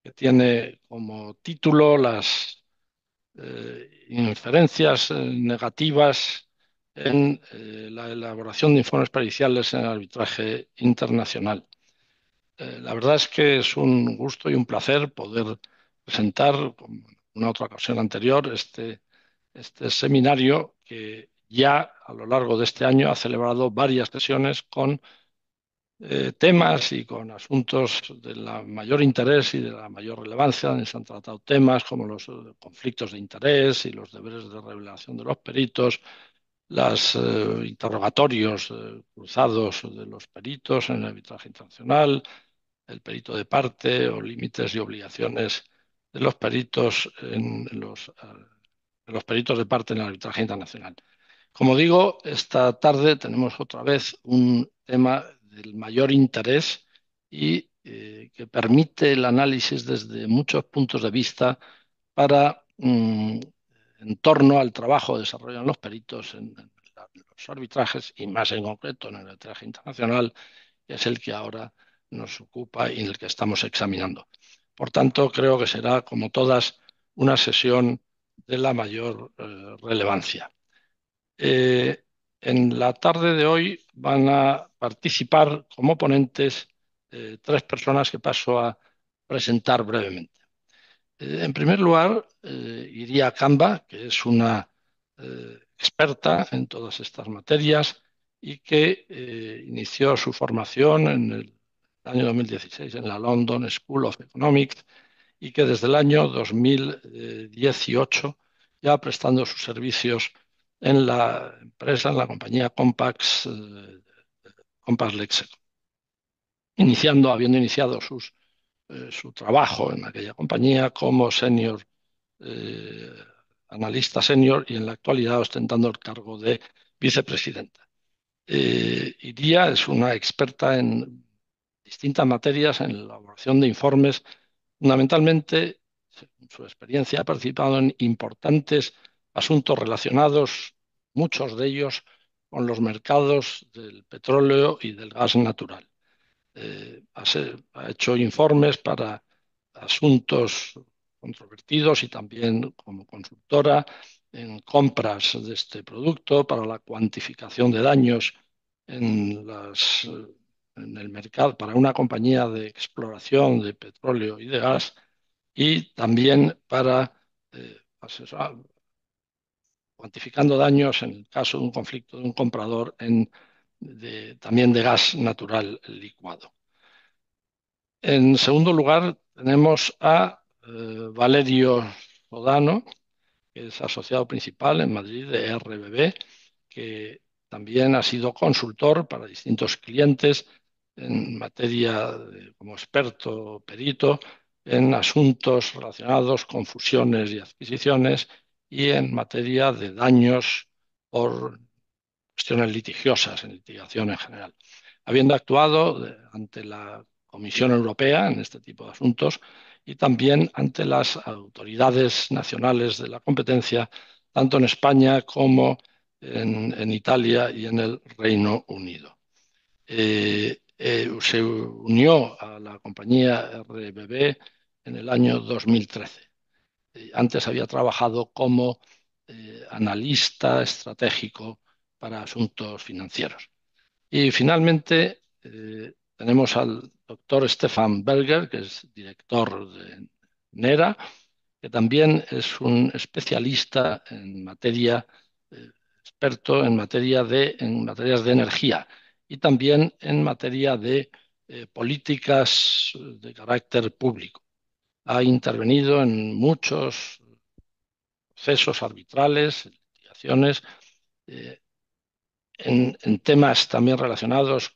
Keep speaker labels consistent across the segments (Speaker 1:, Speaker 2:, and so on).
Speaker 1: que tiene como título las inferencias negativas en la elaboración de informes periciales en el arbitraje internacional. La verdad es que es un gusto y un placer poder presentar, como en una otra ocasión anterior, este seminario que ya a lo largo de este año ha celebrado varias sesiones con temas y con asuntos de la mayor interés y de la mayor relevancia, donde se han tratado temas como los conflictos de interés y los deberes de revelación de los peritos, los interrogatorios cruzados de los peritos en el arbitraje internacional, el perito de parte o límites y obligaciones de los peritos en los peritos de parte en el arbitraje internacional. Como digo, esta tarde tenemos otra vez un tema del mayor interés y que permite el análisis desde muchos puntos de vista para, en torno al trabajo desarrollado en los peritos en los arbitrajes y más en concreto en el arbitraje internacional, que es el que ahora nos ocupa y en el que estamos examinando. Por tanto, creo que será, como todas, una sesión de la mayor relevancia. Eh, en la tarde de hoy van a participar como ponentes tres personas que paso a presentar brevemente. En primer lugar, Iria Kamba, que es una experta en todas estas materias y que inició su formación en el año 2016 en la London School of Economics y que desde el año 2018 ya prestando sus servicios en la empresa, en la compañía Compass Lexecon, habiendo iniciado su trabajo en aquella compañía como eh, analista senior y en la actualidad ostentando el cargo de vicepresidenta. Iria es una experta en distintas materias en la elaboración de informes. Fundamentalmente, según su experiencia, ha participado en importantes asuntos relacionados, muchos de ellos, con los mercados del petróleo y del gas natural. Ha hecho informes para asuntos controvertidos y también como consultora en compras de este producto para la cuantificación de daños en en el mercado para una compañía de exploración de petróleo y de gas y también para cuantificando daños en el caso de un conflicto de un comprador también de gas natural licuado. En segundo lugar, tenemos a Valerio Sodano, que es asociado principal en Madrid de RBB, que también ha sido consultor para distintos clientes en materia como experto perito en asuntos relacionados con fusiones y adquisiciones y en materia de daños por cuestiones litigiosas, en litigación en general. Habiendo actuado ante la Comisión Europea en este tipo de asuntos y también ante las autoridades nacionales de la competencia, tanto en España como en Italia y en el Reino Unido. Se unió a la compañía RBB en el año 2013. Antes había trabajado como analista estratégico para asuntos financieros. Y finalmente tenemos al doctor Stefan Berger, que es director de NERA, que también es un especialista en materia, experto en materias de energía y también en materia de políticas de carácter público. Ha intervenido en muchos procesos arbitrales, litigaciones, eh, en temas también relacionados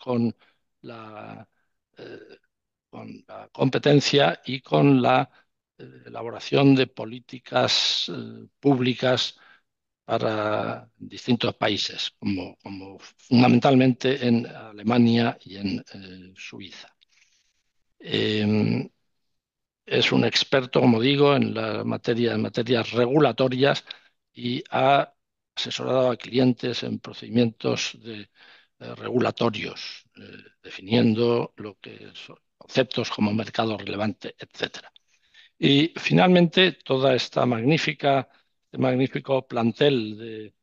Speaker 1: la, eh, con la competencia y con la elaboración de políticas públicas para distintos países, como fundamentalmente en Alemania y en Suiza. Eh, es un experto, como digo, en materias regulatorias y ha asesorado a clientes en procedimientos regulatorios, definiendo lo que conceptos como mercado relevante, etcétera. Y finalmente, toda esta este magnífico plantel de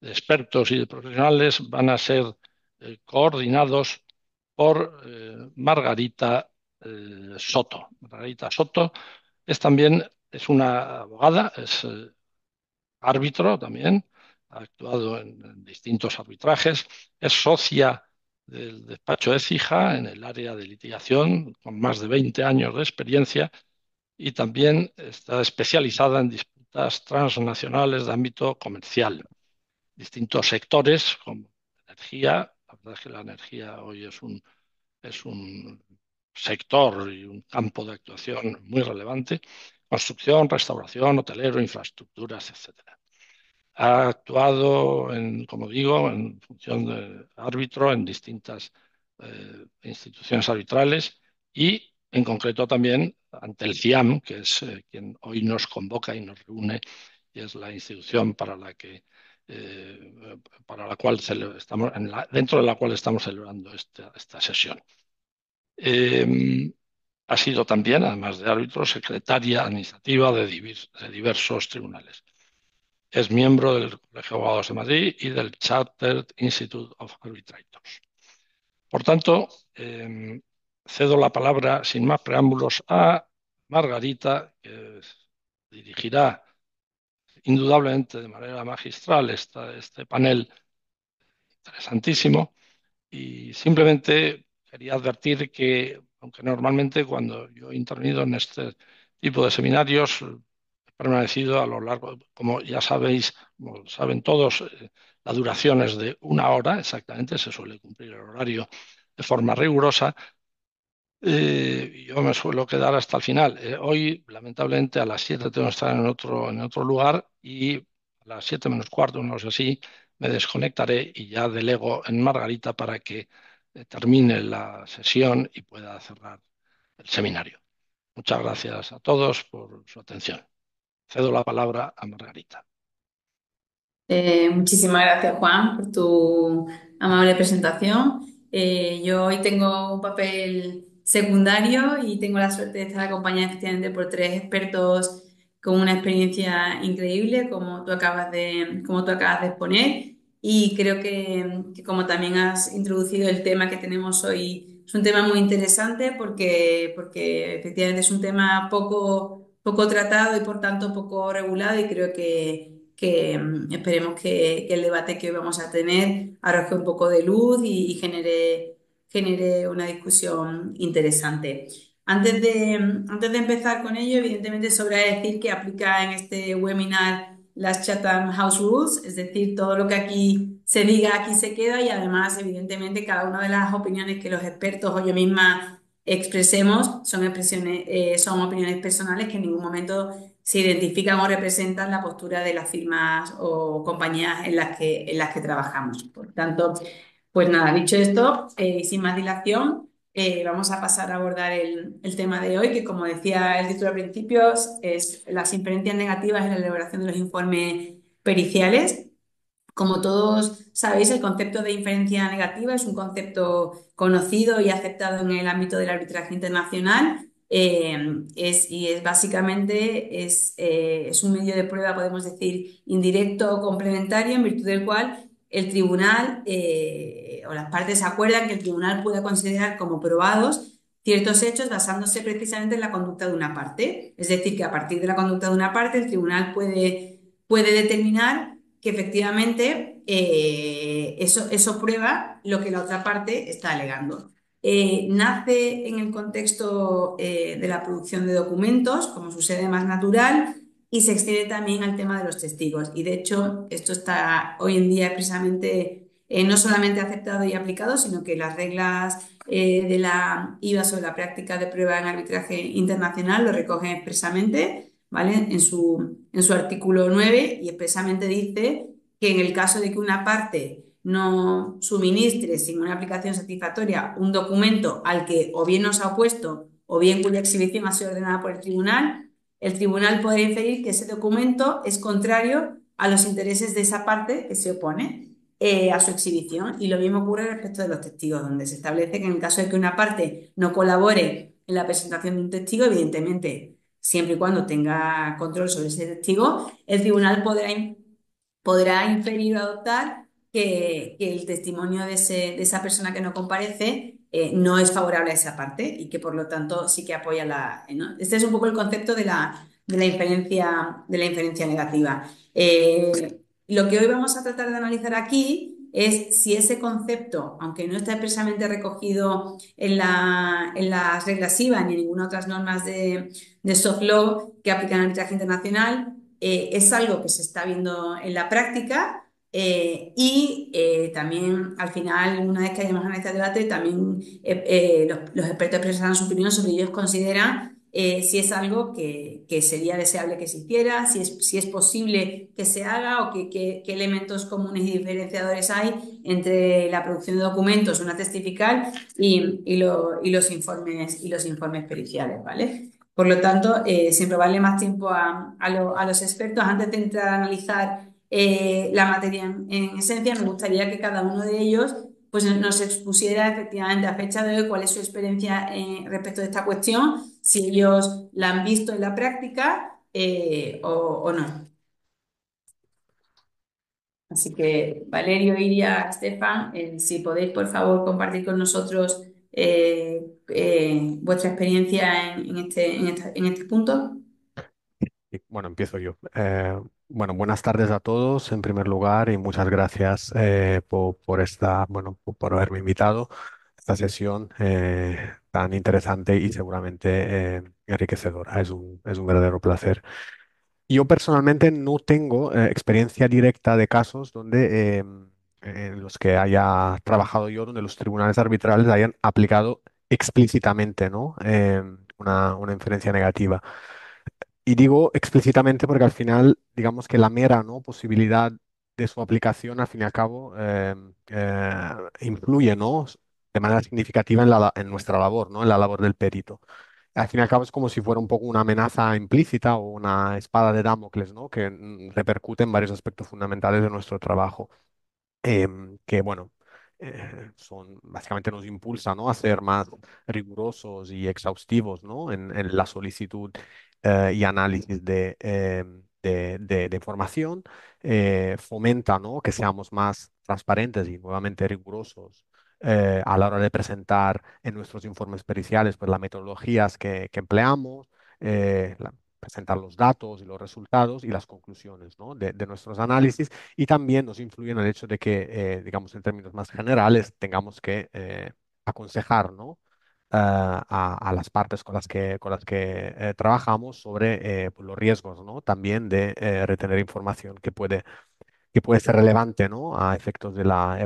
Speaker 1: expertos y de profesionales van a ser coordinados por Margarita Soto. Margarita Soto es una abogada, es árbitro también, ha actuado en distintos arbitrajes, es socia del despacho Écija en el área de litigación, con más de 20 años de experiencia, y también está especializada en disputas transnacionales de ámbito comercial, distintos sectores como energía. La verdad es que la energía hoy es un sector y un campo de actuación muy relevante, construcción, restauración, hotelero, infraestructuras, etcétera. Ha actuado, como digo, en función de árbitro en distintas instituciones arbitrales y, en concreto, también ante el CIAM, que es quien hoy nos convoca y nos reúne, y es la institución para la cual estamos, dentro de la cual estamos celebrando esta sesión. Ha sido también, además de árbitro, secretaria administrativa de diversos tribunales. Es miembro del Colegio de Abogados de Madrid y del Chartered Institute of Arbitrators. Por tanto, cedo la palabra sin más preámbulos a Margarita, que dirigirá indudablemente de manera magistral este panel interesantísimo. Y simplemente quería advertir que, aunque normalmente cuando yo he intervenido en este tipo de seminarios, he permanecido a lo largo, como ya sabéis, como saben todos, la duración es de 1 hora exactamente, se suele cumplir el horario de forma rigurosa. Yo me suelo quedar hasta el final. Hoy, lamentablemente, a las 7 tengo que estar en otro lugar y a las 7 menos cuarto, no sé si, me desconectaré y ya delego en Margarita para que termine la sesión y pueda cerrar el seminario. Muchas gracias a todos por su atención. Cedo la palabra a Margarita.
Speaker 2: Muchísimas gracias, Juan, por tu amable presentación. Yo hoy tengo un papel secundario y tengo la suerte de estar acompañada efectivamente por tres expertos con una experiencia increíble, como tú acabas de exponer. Y creo que como también has introducido el tema que tenemos hoy, es un tema muy interesante porque efectivamente es un tema poco tratado y por tanto poco regulado y creo que esperemos que el debate que hoy vamos a tener arroje un poco de luz y genere una discusión interesante. Antes de empezar con ello, evidentemente sobra decir que aplica en este webinar las Chatham House Rules, es decir, todo lo que aquí se diga, aquí se queda y además, evidentemente, cada una de las opiniones que los expertos o yo misma expresemos son opiniones personales que en ningún momento se identifican o representan la postura de las firmas o compañías en las que trabajamos. Por tanto, pues nada, dicho esto, y sin más dilación, vamos a pasar a abordar el tema de hoy, que como decía el título al principio, es las inferencias negativas en la elaboración de los informes periciales. Como todos sabéis, el concepto de inferencia negativa es un concepto conocido y aceptado en el ámbito del arbitraje internacional. Y es básicamente es un medio de prueba, podemos decir, indirecto o complementario, en virtud del cual el tribunal o las partes acuerdan que el tribunal pueda considerar como probados ciertos hechos basándose precisamente en la conducta de una parte. Es decir, que a partir de la conducta de una parte, el tribunal puede determinar que efectivamente eso prueba lo que la otra parte está alegando. Nace en el contexto de la producción de documentos, como sucede más natural, y se extiende también al tema de los testigos. Y de hecho, esto está hoy en día precisamente no solamente aceptado y aplicado, sino que las reglas de la IVA sobre la práctica de prueba en arbitraje internacional lo recogen expresamente, ¿vale? En su artículo 9 y expresamente dice que en el caso de que una parte no suministre sin una aplicación satisfactoria un documento al que o bien no se ha opuesto o bien cuya exhibición ha sido ordenada por el tribunal podrá inferir que ese documento es contrario a los intereses de esa parte que se opone a su exhibición. Y lo mismo ocurre respecto de los testigos, donde se establece que en el caso de que una parte no colabore en la presentación de un testigo, evidentemente, siempre y cuando tenga control sobre ese testigo, el tribunal podrá inferir o adoptar que el testimonio de esa persona que no comparece no es favorable a esa parte y que por lo tanto sí que apoya la, ¿no? Este es un poco el concepto de la inferencia negativa. Lo que hoy vamos a tratar de analizar aquí es si ese concepto, aunque no está expresamente recogido en las reglas IVA ni en ninguna otras normas de soft law que aplican al arbitraje internacional, es algo que se está viendo en la práctica también al final, una vez que hayamos analizado el debate, también los expertos expresarán su opinión sobre ellos consideran si es algo que sería deseable que se hiciera, si es posible que se haga o qué elementos comunes y diferenciadores hay entre la producción de documentos, una testifical y los informes periciales, ¿vale? Por lo tanto, siempre vale más tiempo a los expertos antes de entrar a analizar la materia en esencia. Me gustaría que cada uno de ellos pues, nos expusiera efectivamente a fecha de hoy cuál es su experiencia respecto de esta cuestión, si ellos la han visto en la práctica o no. Así que Valerio, Iria, Estefan, si podéis por favor compartir con nosotros vuestra experiencia en este punto.
Speaker 3: Y, bueno, empiezo yo. Bueno, buenas tardes a todos en primer lugar y muchas gracias por esta, bueno, por haberme invitado a esta sesión tan interesante y seguramente enriquecedora. Es un verdadero placer. Yo personalmente no tengo experiencia directa de casos donde en los que haya trabajado yo, donde los tribunales arbitrales hayan aplicado explícitamente, ¿no? Una inferencia negativa. Y digo explícitamente porque al final, digamos que la mera, ¿no? posibilidad de su aplicación, al fin y al cabo, influye, ¿no? de manera significativa en en nuestra labor, ¿no? En la labor del perito. Al fin y al cabo es como si fuera un poco una amenaza implícita o una espada de Damocles, ¿no? Que repercute en varios aspectos fundamentales de nuestro trabajo que bueno, son, básicamente nos impulsa, ¿no? a ser más rigurosos y exhaustivos, ¿no? en la solicitud y análisis de información, fomenta, ¿no? que seamos más transparentes y nuevamente rigurosos. A la hora de presentar en nuestros informes periciales pues, las metodologías que empleamos, presentar los datos y los resultados y las conclusiones, ¿no? de nuestros análisis y también nos influye en el hecho de que, digamos, en términos más generales, tengamos que aconsejar, ¿no? A las partes con las que trabajamos sobre pues, los riesgos, ¿no? También de retener información que puede ser relevante, ¿no? A efectos de la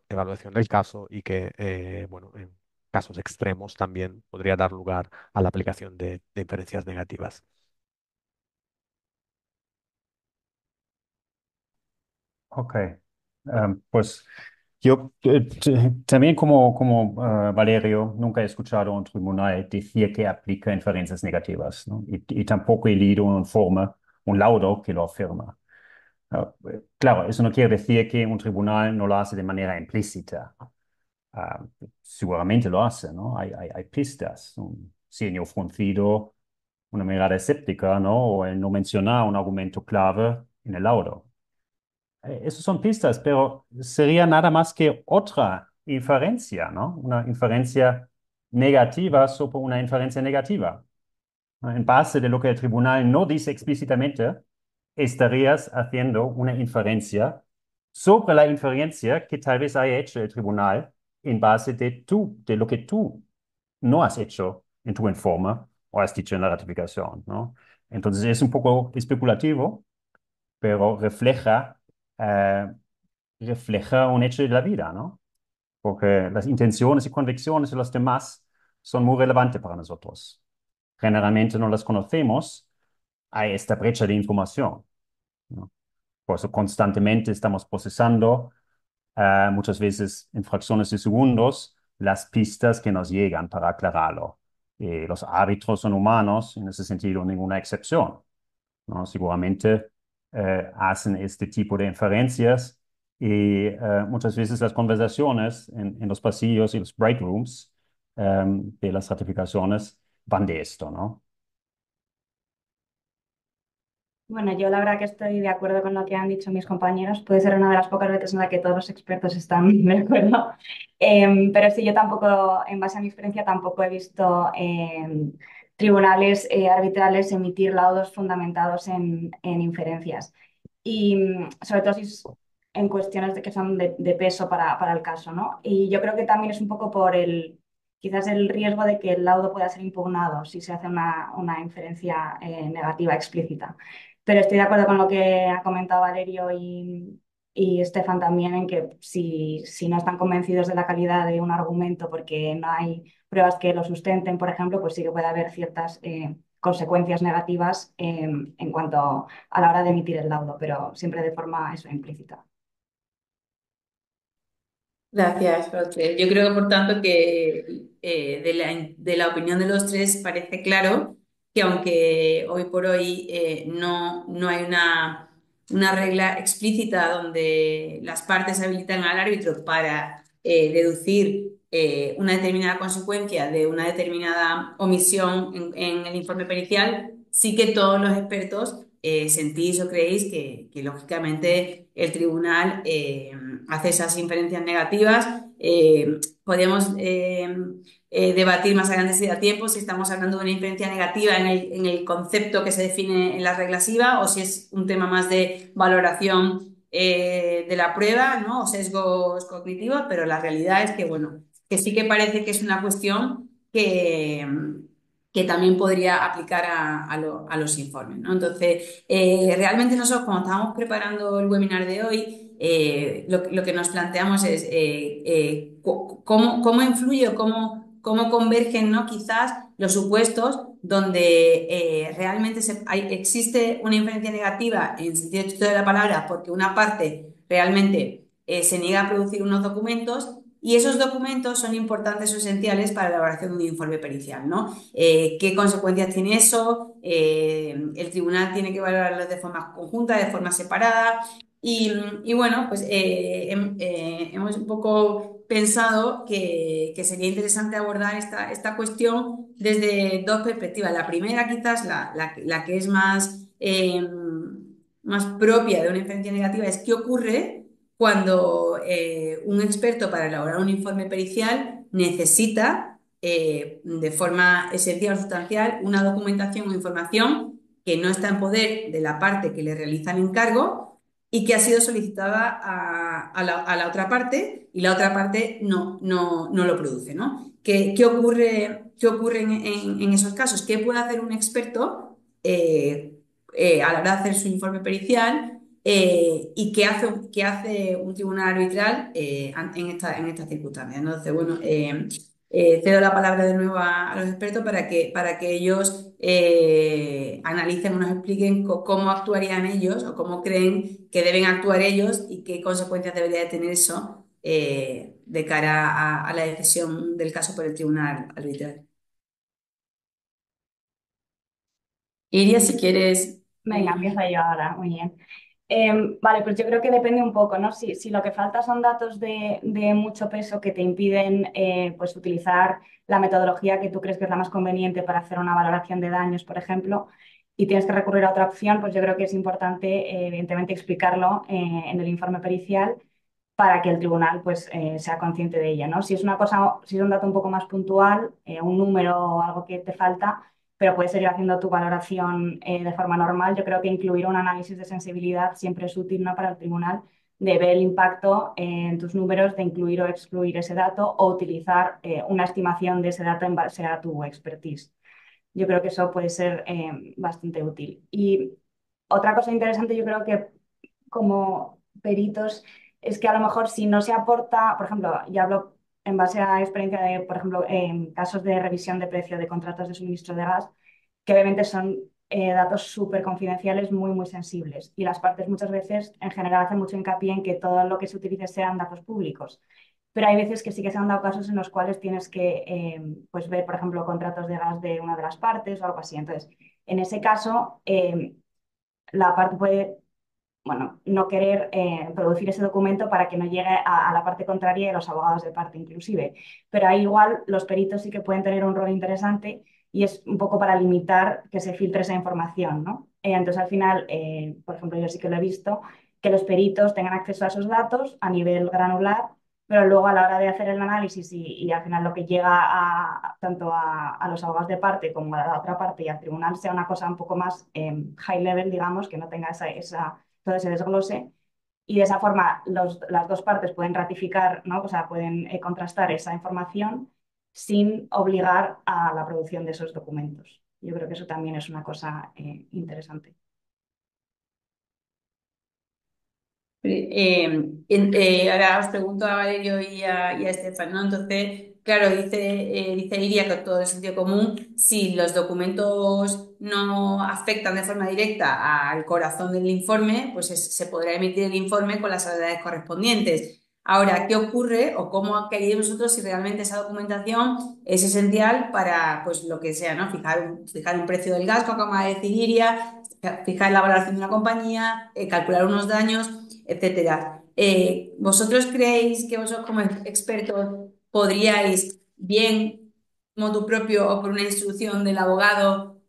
Speaker 3: evaluación del caso y que, bueno, en casos extremos también podría dar lugar a la aplicación de inferencias negativas.
Speaker 4: Ok. Pues yo también como Valerio nunca he escuchado a un tribunal decir que aplica inferencias negativas, ¿no? Y tampoco he leído un informe, un laudo que lo afirma. Claro, eso no quiere decir que un tribunal no lo hace de manera implícita. Ah, Seguramente lo hace, ¿no? Hay pistas, un ceño fruncido, una mirada escéptica, ¿no? O el no mencionar un argumento clave en el laudo. Esos son pistas, pero sería nada más que otra inferencia, ¿no? Una inferencia negativa sobre una inferencia negativa. En base de lo que el tribunal no dice explícitamente, estarías haciendo una inferencia sobre la inferencia que tal vez haya hecho el tribunal en base de lo que tú no has hecho en tu informe o has dicho en la ratificación, ¿no? Entonces es un poco especulativo, pero eh, refleja un hecho de la vida, ¿no? Porque las intenciones y convicciones de los demás son muy relevantes para nosotros. Generalmente no las conocemos, hay esta brecha de información, ¿no? Por eso constantemente estamos procesando, muchas veces en fracciones de segundos, las pistas que nos llegan para aclararlo. Los árbitros son humanos, en ese sentido, ninguna excepción, ¿no? Seguramente hacen este tipo de inferencias y muchas veces las conversaciones en los pasillos y los break rooms de las ratificaciones van de esto, ¿no?
Speaker 5: Bueno, yo la verdad que estoy de acuerdo con lo que han dicho mis compañeros. Puede ser una de las pocas veces en la que todos los expertos están de acuerdo. Pero sí, yo tampoco, en base a mi experiencia, tampoco he visto tribunales arbitrales emitir laudos fundamentados en inferencias. Y sobre todo si es en cuestiones de que son de peso para el caso, ¿no? Y yo creo que también es un poco por quizás el riesgo de que el laudo pueda ser impugnado si se hace una inferencia negativa explícita. Pero estoy de acuerdo con lo que ha comentado Valerio y Estefan también en que si no están convencidos de la calidad de un argumento porque no hay pruebas que lo sustenten, por ejemplo, pues sí que puede haber ciertas consecuencias negativas en cuanto a la hora de emitir el laudo, pero siempre de forma eso, implícita.
Speaker 2: Gracias, Roche. Yo creo, por tanto, que de la opinión de los tres parece claro que aunque hoy por hoy no hay una regla explícita donde las partes habilitan al árbitro para deducir una determinada consecuencia de una determinada omisión en el informe pericial, sí que todos los expertos sentís o creéis que lógicamente el tribunal hace esas inferencias negativas. Podemos debatir más adelante si da tiempo, si estamos hablando de una inferencia negativa en el concepto que se define en la regla SIVA o si es un tema más de valoración de la prueba, ¿no? O sesgos cognitivos, pero la realidad es que, bueno, que sí que parece que es una cuestión que también podría aplicar a los informes, ¿no? Entonces, realmente nosotros cuando estábamos preparando el webinar de hoy, lo que nos planteamos es cómo influye o cómo convergen, ¿no? Quizás los supuestos donde realmente existe una inferencia negativa en sentido estricto de la palabra porque una parte realmente se niega a producir unos documentos y esos documentos son importantes o esenciales para la elaboración de un informe pericial, ¿no? ¿Qué consecuencias tiene eso? El tribunal tiene que valorarlos de forma conjunta, de forma separada. Y bueno, pues hemos un poco pensado que sería interesante abordar esta cuestión desde dos perspectivas. La primera, quizás, la que es más propia de una inferencia negativa, es qué ocurre cuando un experto para elaborar un informe pericial necesita de forma esencial o sustancial una documentación o información que no está en poder de la parte que le realiza el encargo y que ha sido solicitada a la otra parte y la otra parte no lo produce, ¿no? ¿Qué ocurre en esos casos? ¿Qué puede hacer un experto a la hora de hacer su informe pericial? ¿Y qué hace un tribunal arbitral en estas circunstancias? Entonces, bueno, cedo la palabra de nuevo a los expertos para que ellos analicen o nos expliquen cómo actuarían ellos o cómo creen que deben actuar ellos y qué consecuencias debería de tener eso de cara a la decisión del caso por el tribunal arbitral. Iria, si quieres.
Speaker 5: Venga, empiezo yo ahora, muy bien. Vale, pues yo creo que depende un poco, ¿no? Si lo que falta son datos de mucho peso que te impiden pues utilizar la metodología que tú crees que es la más conveniente para hacer una valoración de daños, por ejemplo, y tienes que recurrir a otra opción, pues yo creo que es importante, evidentemente, explicarlo en el informe pericial para que el tribunal pues, sea consciente de ella, ¿no? Si es una cosa, si es un dato un poco más puntual, un número o algo que te falta, pero puedes seguir haciendo tu valoración de forma normal. Yo creo que incluir un análisis de sensibilidad siempre es útil, ¿no? Para el tribunal de ver el impacto en tus números de incluir o excluir ese dato o utilizar una estimación de ese dato en base a tu expertise. Yo creo que eso puede ser bastante útil. Y otra cosa interesante, yo creo que como peritos, es que a lo mejor si no se aporta, por ejemplo, ya hablo en base a experiencia de, por ejemplo, en casos de revisión de precio de contratos de suministro de gas, que obviamente son datos súper confidenciales, muy sensibles. Y las partes muchas veces, en general, hacen mucho hincapié en que todo lo que se utilice sean datos públicos. Pero hay veces que sí que se han dado casos en los cuales tienes que pues ver, por ejemplo, contratos de gas de una de las partes o algo así. Entonces, en ese caso, la parte puede, bueno, no querer producir ese documento para que no llegue a la parte contraria y a los abogados de parte inclusive. Pero ahí igual los peritos sí que pueden tener un rol interesante y es un poco para limitar que se filtre esa información, ¿no? Entonces, al final, por ejemplo, yo sí que lo he visto, que los peritos tengan acceso a esos datos a nivel granular, pero luego a la hora de hacer el análisis y al final lo que llega tanto a los abogados de parte como a la otra parte y al tribunal sea una cosa un poco más high level, digamos, que no tenga todo ese desglose. Y de esa forma las dos partes pueden ratificar, ¿no? O sea, pueden contrastar esa información sin obligar a la producción de esos documentos. Yo creo que eso también es una cosa interesante.
Speaker 2: Ahora os pregunto a Valerio y a Estefan, ¿no? Entonces, claro, dice Iria con todo el sentido común, si los documentos no afectan de forma directa al corazón del informe, pues se podrá emitir el informe con las salvedades correspondientes. Ahora, ¿qué ocurre o cómo queréis vosotros si realmente esa documentación es esencial para, pues, lo que sea, ¿no? Fijar un precio del gas, como acaba de decir Iria, fijar la valoración de una compañía, calcular unos daños, etcétera. ¿Vosotros creéis que vosotros como expertos podríais, bien motu propio o por una instrucción del abogado,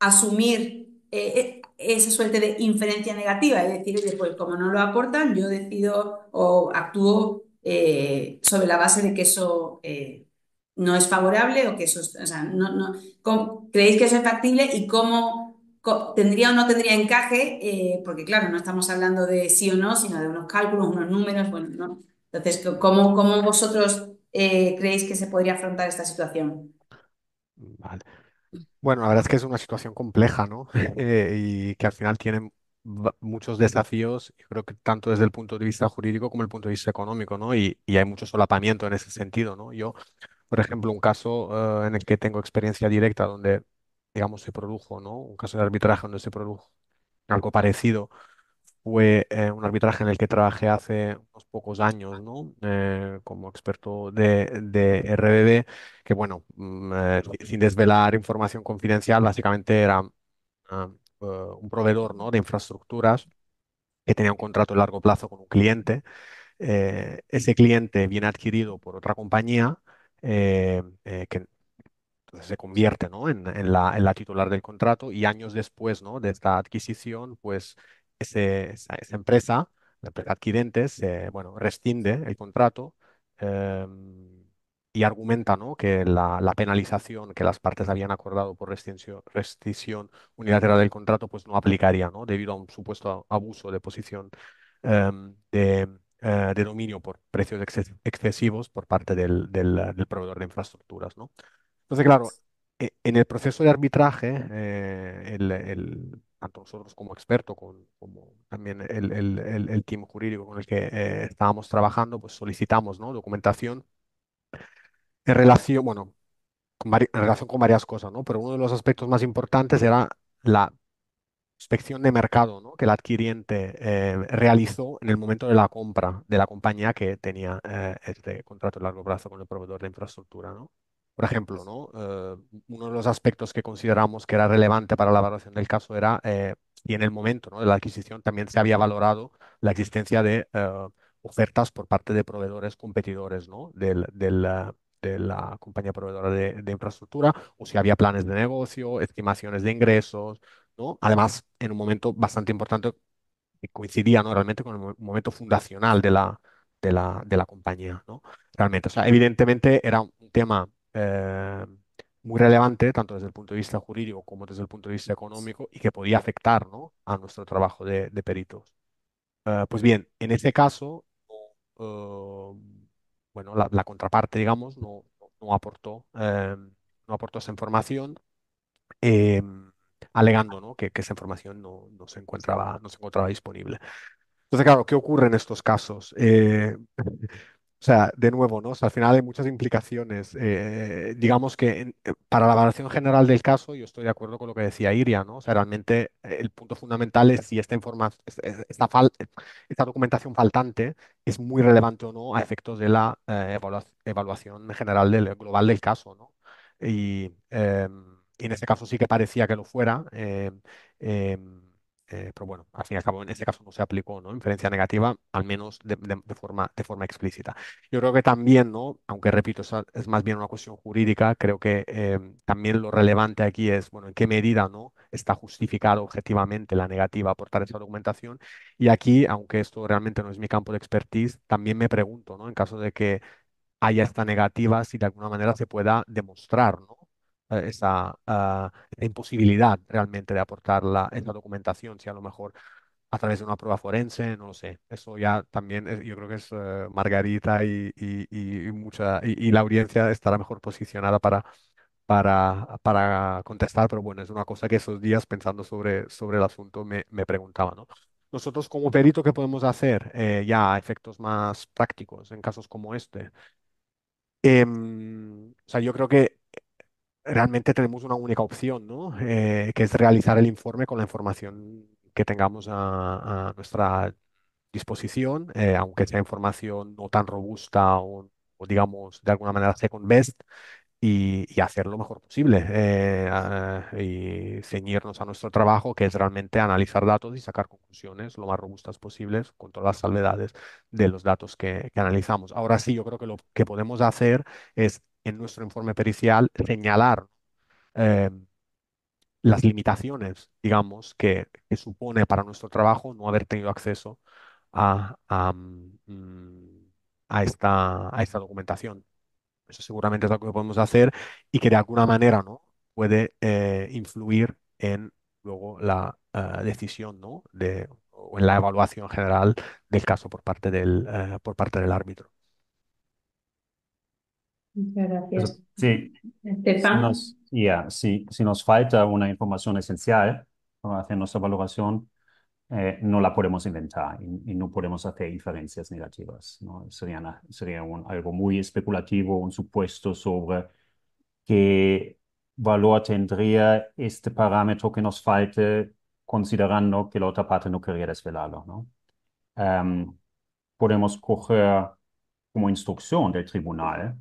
Speaker 2: asumir esa suerte de inferencia negativa? Es decir, oye, pues como no lo aportan, yo decido o actúo sobre la base de que eso no es favorable o que eso, o sea, ¿creéis que eso es factible y cómo tendría o no tendría encaje? Porque claro, no estamos hablando de sí o no, sino de unos cálculos, unos números, bueno, ¿no? Entonces, ¿cómo vosotros creéis que se podría afrontar esta situación?
Speaker 3: Vale. Bueno, la verdad es que es una situación compleja, ¿no? Y que al final tiene muchos desafíos, yo creo que tanto desde el punto de vista jurídico como el punto de vista económico, ¿no? Y hay mucho solapamiento en ese sentido, ¿no? Yo, por ejemplo, un caso en el que tengo experiencia directa donde, digamos, se produjo, ¿no? Un caso de arbitraje donde se produjo algo parecido fue un arbitraje en el que trabajé hace unos pocos años, ¿no? Como experto de RBB, que bueno, sin desvelar información confidencial, básicamente era un proveedor, ¿no? de infraestructuras que tenía un contrato de largo plazo con un cliente. Ese cliente viene adquirido por otra compañía que entonces se convierte, ¿no? en la titular del contrato y años después, ¿no? de esta adquisición, pues esa empresa, la empresa adquirente, bueno, rescinde el contrato eh, y argumenta, ¿no? que la penalización que las partes habían acordado por rescisión unilateral del contrato pues no aplicaría, ¿no? debido a un supuesto abuso de posición de dominio por precios excesivos por parte del proveedor de infraestructuras, ¿no? Entonces, claro, en el proceso de arbitraje, tanto nosotros como experto, como también el team jurídico con el que estábamos trabajando, pues solicitamos, ¿no? documentación en relación, bueno, en relación con varias cosas, ¿no? Pero uno de los aspectos más importantes era la inspección de mercado, ¿no? que el adquiriente realizó en el momento de la compra de la compañía que tenía este contrato de largo plazo con el proveedor de infraestructura, ¿no? Por ejemplo, ¿no? Uno de los aspectos que consideramos que era relevante para la valoración del caso era si en el momento, ¿no? de la adquisición también se había valorado la existencia de ofertas por parte de proveedores competidores, ¿no? de la compañía proveedora de infraestructura, o si había planes de negocio, estimaciones de ingresos, ¿no? Además, en un momento bastante importante que coincidía, ¿no? realmente con el momento fundacional de la compañía, ¿no? Realmente, o sea, evidentemente era un tema muy relevante, tanto desde el punto de vista jurídico como desde el punto de vista económico, y que podía afectar, ¿no? a nuestro trabajo de peritos. Pues bien, en ese caso, eh, bueno, la contraparte, digamos, no aportó, no aportó esa información eh, alegando, ¿no? que esa información no se encontraba disponible. Entonces, claro, ¿qué ocurre en estos casos? O sea, de nuevo, ¿no? O sea, al final hay muchas implicaciones. Digamos que para la valoración general del caso, yo estoy de acuerdo con lo que decía Iria, ¿no? O sea, realmente el punto fundamental es si esta documentación faltante es muy relevante o no a efectos de la evaluación general global del caso, ¿no? Y en este caso sí que parecía que lo fuera. pero bueno, al fin y al cabo en este caso no se aplicó, ¿no? Inferencia negativa, al menos de forma explícita. Yo creo que también, ¿no? Aunque repito, es más bien una cuestión jurídica, creo que también lo relevante aquí es, bueno, en qué medida, ¿no? Está justificado objetivamente la negativa a aportar esa documentación. Y aquí, aunque esto realmente no es mi campo de expertise, también me pregunto, ¿no? En caso de que haya esta negativa, si de alguna manera se pueda demostrar, ¿no? Esa imposibilidad realmente de aportar esa documentación, si a lo mejor a través de una prueba forense, no lo sé. Eso ya también yo creo que es Margarita y la audiencia estará mejor posicionada para contestar, pero bueno, es una cosa que esos días pensando sobre el asunto me preguntaba, ¿no? Nosotros como perito, ¿qué podemos hacer ya a efectos más prácticos en casos como este? O sea, yo creo que realmente tenemos una única opción, ¿no? Que es realizar el informe con la información que tengamos a nuestra disposición, aunque sea información no tan robusta o digamos de alguna manera second best, y hacer lo mejor posible y ceñirnos a nuestro trabajo, que es realmente analizar datos y sacar conclusiones lo más robustas posibles con todas las salvedades de los datos que analizamos. Ahora sí, yo creo que lo que podemos hacer es en nuestro informe pericial señalar eh, las limitaciones, digamos, que supone para nuestro trabajo no haber tenido acceso a, a, a esta documentación. Eso seguramente es algo que podemos hacer y que de alguna manera, ¿no? Puede influir en luego la decisión, ¿no? O en la evaluación general del caso por parte del árbitro.
Speaker 2: Muchas
Speaker 4: Also,
Speaker 2: gracias.
Speaker 4: sí,
Speaker 2: Estefan.
Speaker 4: si nos falta una información esencial para hacer nuestra valoración, no la podemos inventar y no podemos hacer inferencias negativas, ¿no? Sería algo muy especulativo, un supuesto sobre qué valor tendría este parámetro que nos falte, considerando que la otra parte no quería desvelarlo, ¿no? Em, Podemos coger como instrucción del tribunal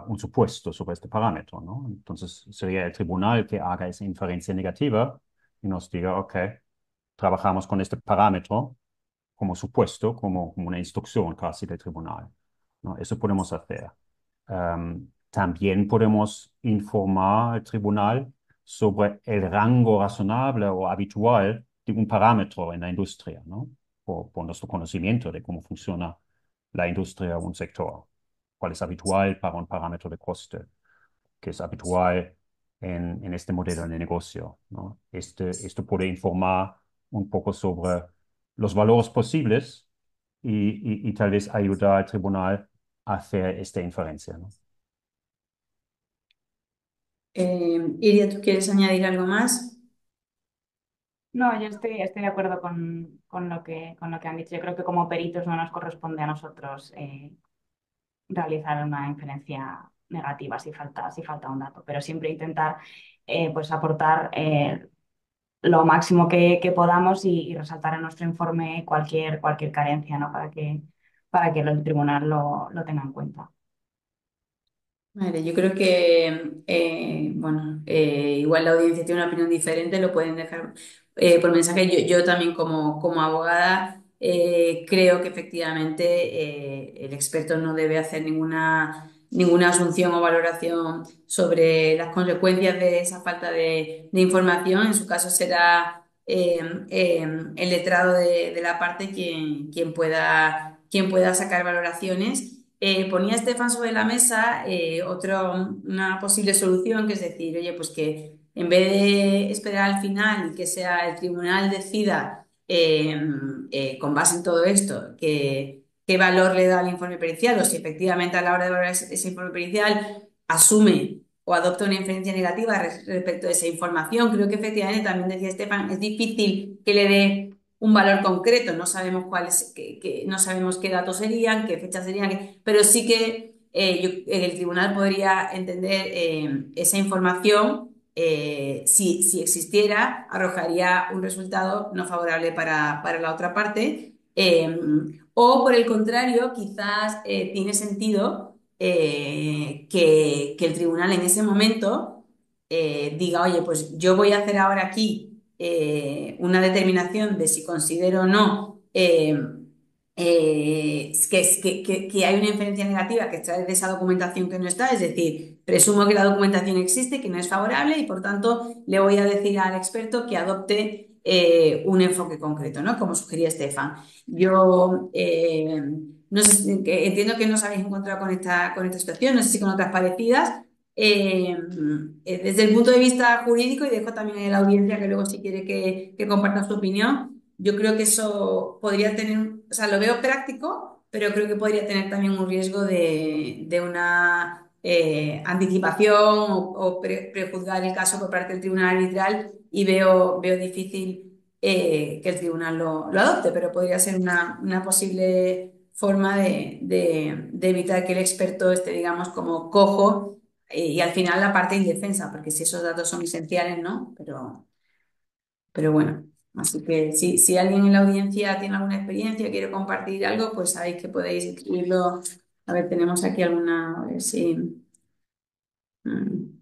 Speaker 4: un supuesto sobre este parámetro, ¿no? Entonces sería el tribunal que haga esa inferencia negativa y nos diga, ok, trabajamos con este parámetro como supuesto, como una instrucción casi del tribunal, ¿no? Eso podemos hacer. También podemos informar al tribunal sobre el rango razonable o habitual de un parámetro en la industria, ¿no? Por nuestro conocimiento de cómo funciona la industria o un sector. ¿Cuál es habitual para un parámetro de coste? ¿Qué es habitual en este modelo de negocio, ¿no? Esto puede informar un poco sobre los valores posibles y tal vez ayudar al tribunal a hacer esta inferencia, ¿no?
Speaker 2: Iria, ¿tú quieres añadir algo más?
Speaker 5: No, yo estoy de acuerdo con lo que han dicho. Yo creo que como peritos no nos corresponde a nosotros realizar una inferencia negativa si falta un dato, pero siempre intentar pues aportar lo máximo que podamos y resaltar en nuestro informe cualquier carencia, ¿no? Para que el tribunal lo tenga en cuenta.
Speaker 2: Vale, yo creo que, bueno, igual la audiencia tiene una opinión diferente, lo pueden dejar por mensaje. Yo también como abogada creo que efectivamente el experto no debe hacer ninguna asunción o valoración sobre las consecuencias de esa falta de información. En su caso será el letrado de la parte quien pueda sacar valoraciones. Ponía Estefan sobre la mesa una posible solución, que es decir, oye, pues que en vez de esperar al final y que sea el tribunal decida, con base en todo esto, qué valor le da al informe pericial o si efectivamente a la hora de valorar ese informe pericial asume o adopta una inferencia negativa respecto a esa información. Creo que efectivamente, también decía Estefan, es difícil que le dé un valor concreto, no sabemos no sabemos qué datos serían, qué fechas serían, pero sí que el tribunal podría entender esa información, si existiera, arrojaría un resultado no favorable para la otra parte, o por el contrario, quizás tiene sentido que el tribunal en ese momento diga, oye, pues yo voy a hacer ahora aquí una determinación de si considero o no que hay una inferencia negativa que extrae de esa documentación que no está, es decir, presumo que la documentación existe, que no es favorable y por tanto le voy a decir al experto que adopte un enfoque concreto, ¿no? Como sugería Estefan. Yo no sé, entiendo que no os habéis encontrado con esta situación, no sé si con otras parecidas. Desde el punto de vista jurídico, y dejo también a la audiencia que luego si quiere que comparta su opinión, yo creo que eso podría tener, o sea, lo veo práctico, pero creo que podría tener también un riesgo de una anticipación o prejuzgar el caso por parte del tribunal arbitral y veo difícil que el tribunal lo adopte, pero podría ser una posible forma de evitar que el experto esté, digamos, como cojo y al final la parte indefensa, porque si esos datos son esenciales, ¿no? Pero bueno, así que si alguien en la audiencia tiene alguna experiencia, quiere compartir algo, pues sabéis que podéis escribirlo. A ver, tenemos aquí alguna, a ver si... mm,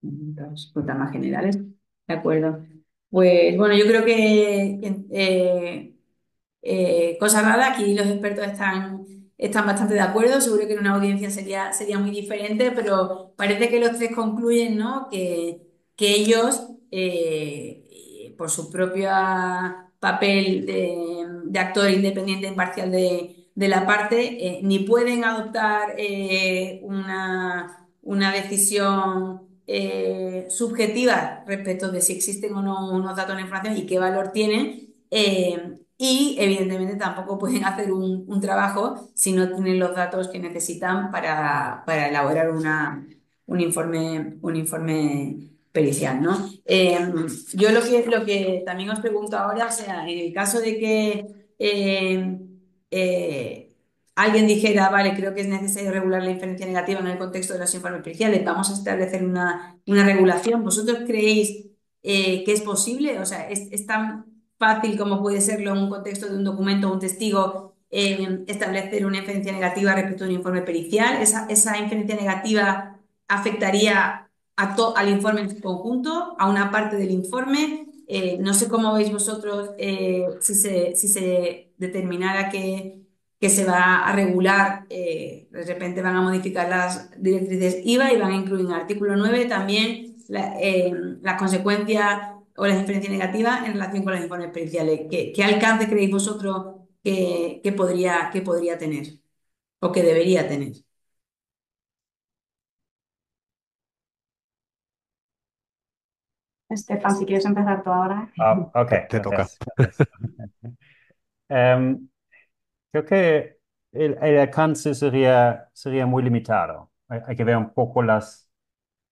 Speaker 2: Dos preguntas más generales. De acuerdo. Pues bueno, yo creo cosa rara, aquí los expertos están bastante de acuerdo, seguro que en una audiencia sería muy diferente, pero parece que los tres concluyen, ¿no? Que ellos, por su propio papel de actor independiente e imparcial de la parte, ni pueden adoptar una decisión subjetiva respecto de si existen o no unos datos en la información y qué valor tienen. Y evidentemente tampoco pueden hacer un trabajo si no tienen los datos que necesitan para elaborar un informe pericial, ¿no? Yo lo que también os pregunto ahora, o sea, en el caso de que eh, eh, alguien dijera, vale, creo que es necesario regular la inferencia negativa en el contexto de los informes periciales, vamos a establecer una regulación, ¿vosotros creéis que es posible? O sea, ¿es tan fácil como puede serlo en un contexto de un documento o un testigo establecer una inferencia negativa respecto a un informe pericial? ¿Esa inferencia negativa afectaría al informe en su conjunto, a una parte del informe? No sé cómo veis vosotros si se determinara que se va a regular, de repente van a modificar las directrices IVA y van a incluir en el artículo 9 también las consecuencias o las inferencias negativas en relación con los informes periciales. ¿Qué alcance creéis vosotros que podría tener o que debería tener?
Speaker 5: Estefan, si quieres empezar tú ahora.
Speaker 4: Ok,
Speaker 3: Te toca.
Speaker 4: gracias. Em, Creo que el alcance sería muy limitado. Hay que ver un poco las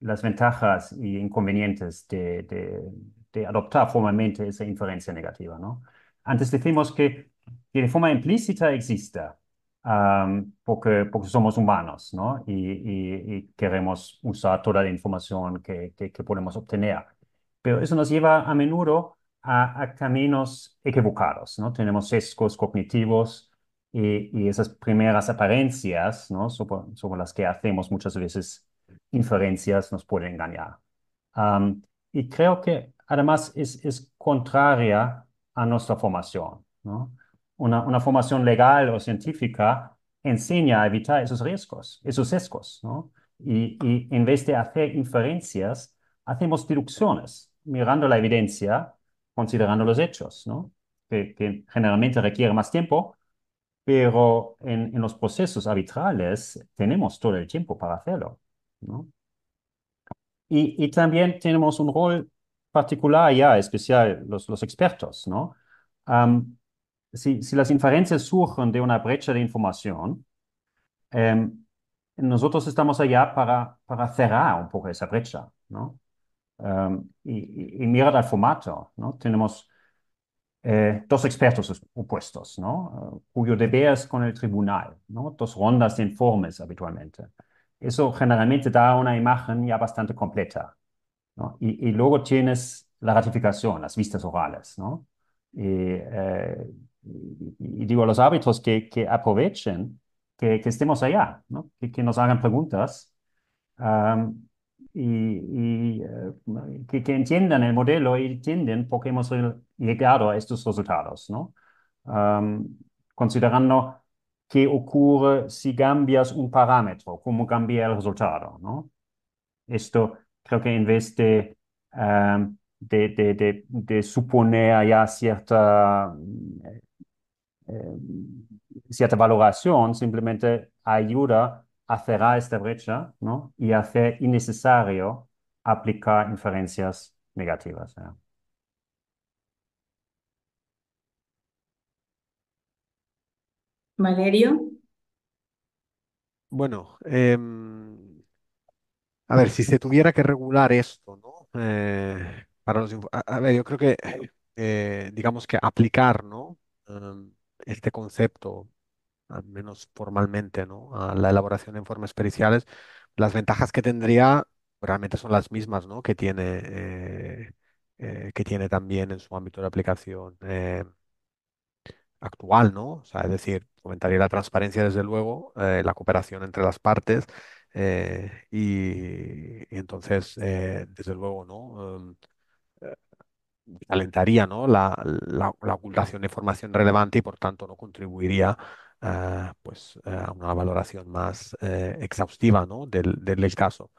Speaker 4: ventajas y inconvenientes de adoptar formalmente esa inferencia negativa, ¿no? Antes decimos que de forma implícita existe, porque somos humanos, ¿no? Y queremos usar toda la información que podemos obtener. Pero eso nos lleva a menudo a caminos equivocados, ¿no? Tenemos sesgos cognitivos y esas primeras apariencias, ¿no? Sobre las que hacemos muchas veces inferencias nos pueden engañar. Am, y creo que además es contraria a nuestra formación, ¿no? Una formación legal o científica enseña a evitar esos riesgos, esos sesgos, ¿no? Y en vez de hacer inferencias, hacemos deducciones, mirando la evidencia, considerando los hechos, ¿no? Que generalmente requiere más tiempo, pero en los procesos arbitrales tenemos todo el tiempo para hacerlo, ¿no? Y también tenemos un rol particular ya, especial, los expertos, ¿no? Am, si las inferencias surgen de una brecha de información, em, nosotros estamos allá para cerrar un poco esa brecha, ¿no? Y mirar al formato, ¿no? Tenemos dos expertos opuestos, ¿no? Cuyo deber es con el tribunal, ¿no? Dos rondas de informes habitualmente. Eso generalmente da una imagen ya bastante completa, ¿no? Y luego tienes la ratificación, las vistas orales, ¿no? Y digo a los árbitros que aprovechen que estemos allá, ¿no? Que nos hagan preguntas, que entiendan el modelo y entiendan por qué hemos llegado a estos resultados, ¿no? Am, Considerando qué ocurre si cambias un parámetro, cómo cambia el resultado, ¿no? Esto creo que en vez de suponer ya eh, cierta valoración, simplemente ayuda a cerrar esta brecha, ¿no? Y hacer innecesario aplicar inferencias negativas, ¿ya?
Speaker 2: Valerio.
Speaker 3: Bueno, a ver, si se tuviera que regular esto, ¿no? Para a ver, yo creo que, digamos que aplicar, ¿no? Este concepto, al menos formalmente, ¿no? A la elaboración de informes periciales, las ventajas que tendría realmente son las mismas, ¿no? Que tiene también en su ámbito de aplicación actual, ¿no? O sea, es decir, fomentaría la transparencia, desde luego, la cooperación entre las partes y entonces, desde luego, ¿no? Alentaría, ¿no? La ocultación de información relevante y, por tanto, no contribuiría pues, a una valoración más exhaustiva, ¿no? del caso.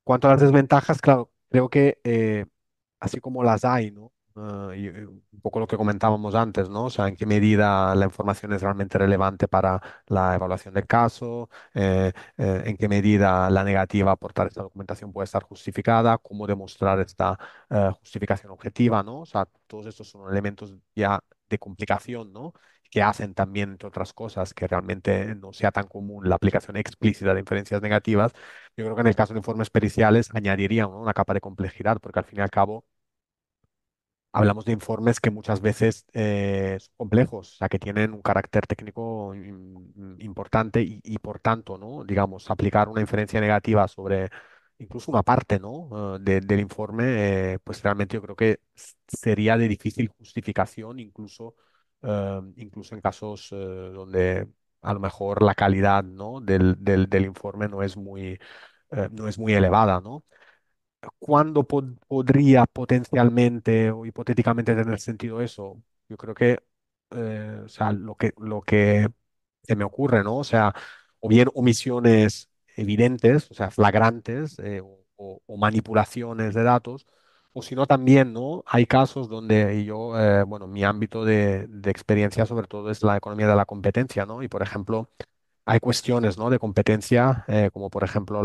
Speaker 3: Cuanto a las desventajas, claro, creo que así como las hay, ¿no? Un poco lo que comentábamos antes, ¿no? O sea, en qué medida la información es realmente relevante para la evaluación del caso, en qué medida la negativa a aportar esta documentación puede estar justificada, cómo demostrar esta justificación objetiva, ¿no? O sea, todos estos son elementos ya de complicación, ¿no? Que hacen también, entre otras cosas, que realmente no sea tan común la aplicación explícita de inferencias negativas. Yo creo que en el caso de informes periciales añadiría, ¿no? Una capa de complejidad, porque al fin y al cabo hablamos de informes que muchas veces son complejos, o sea, que tienen un carácter técnico importante y por tanto, ¿no? Digamos, aplicar una inferencia negativa sobre incluso una parte, ¿no? Del informe, pues realmente yo creo que sería de difícil justificación, incluso en casos donde a lo mejor la calidad, ¿no? del informe no es muy elevada, ¿no? ¿Cuándo podría potencialmente o hipotéticamente tener sentido eso? Yo creo que, o sea, lo que se me ocurre, ¿no? O sea, o bien omisiones evidentes, o sea, flagrantes, o manipulaciones de datos, o si no también, ¿no? Hay casos donde yo, bueno, mi ámbito de experiencia sobre todo es la economía de la competencia, ¿no? Y, por ejemplo, hay cuestiones, ¿no? De competencia, como por ejemplo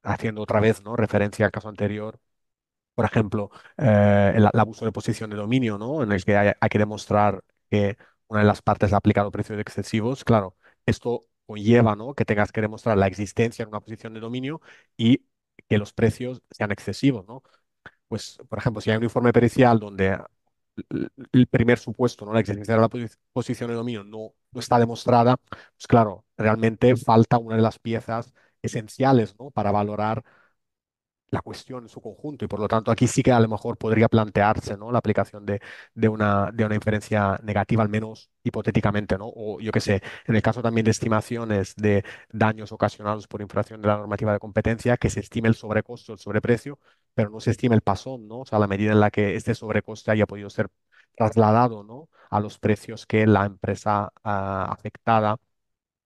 Speaker 3: haciendo otra vez, ¿no? Referencia al caso anterior, por ejemplo, el abuso de posición de dominio, ¿no? En el que hay que demostrar que una de las partes ha aplicado precios excesivos. Claro, esto conlleva, ¿no? Que tengas que demostrar la existencia en una posición de dominio y que los precios sean excesivos, ¿no? Pues, por ejemplo, si hay un informe pericial donde el primer supuesto, ¿no? La existencia de la posición de dominio no está demostrada, pues claro, realmente falta una de las piezas esenciales, ¿no? Para valorar la cuestión en su conjunto y por lo tanto aquí sí que a lo mejor podría plantearse, ¿no? La aplicación de una inferencia negativa, al menos hipotéticamente, ¿no? O yo qué sé, en el caso también de estimaciones de daños ocasionados por infracción de la normativa de competencia, que se estime el sobrecosto, el sobreprecio, pero no se estime el pasón, ¿no? O sea, la medida en la que este sobrecoste haya podido ser trasladado, ¿no? A los precios que la empresa afectada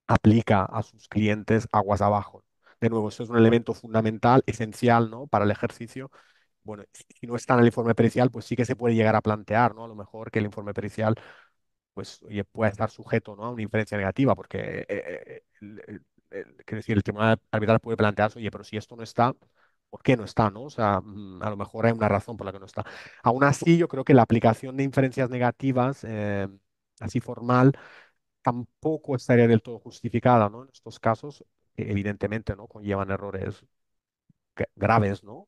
Speaker 3: aplica a sus clientes aguas abajo. De nuevo, eso es un elemento fundamental, esencial, ¿no? Para el ejercicio. Bueno, si no está en el informe pericial, pues sí que se puede llegar a plantear, ¿no? A lo mejor que el informe pericial, pues, oye, pueda estar sujeto, ¿no? A una inferencia negativa, porque, quiero decir, el tribunal arbitral puede plantearse, oye, pero si esto no está, ¿por qué no está, no? O sea, a lo mejor hay una razón por la que no está. Aún así, yo creo que la aplicación de inferencias negativas, así formal, tampoco estaría del todo justificada, ¿no? En estos casos, que evidentemente, ¿no? Conllevan errores graves, ¿no?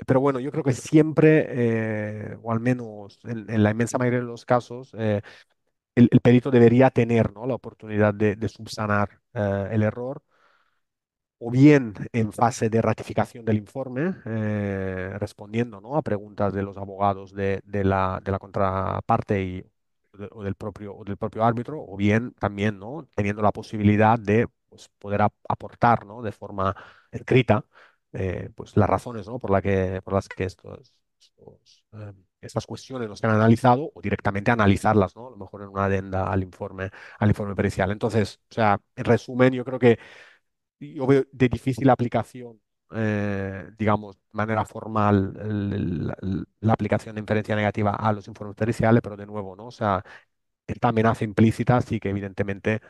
Speaker 3: Pero bueno, yo creo que siempre, o al menos en la inmensa mayoría de los casos, el perito debería tener, ¿no? La oportunidad de subsanar el error, o bien en fase de ratificación del informe, respondiendo, ¿no? A preguntas de los abogados de la contraparte o del propio árbitro, o bien también, ¿no? Teniendo la posibilidad de pues poder aportar, ¿no? De forma escrita, pues las razones, ¿no? Por las que estas cuestiones no se han analizado o directamente analizarlas, ¿no? A lo mejor en una adenda al informe pericial. Entonces, o sea, en resumen, yo creo que yo veo de difícil aplicación, digamos, de manera formal la aplicación de inferencia negativa a los informes periciales, pero de nuevo, ¿no? O sea, esta amenaza implícita sí que evidentemente,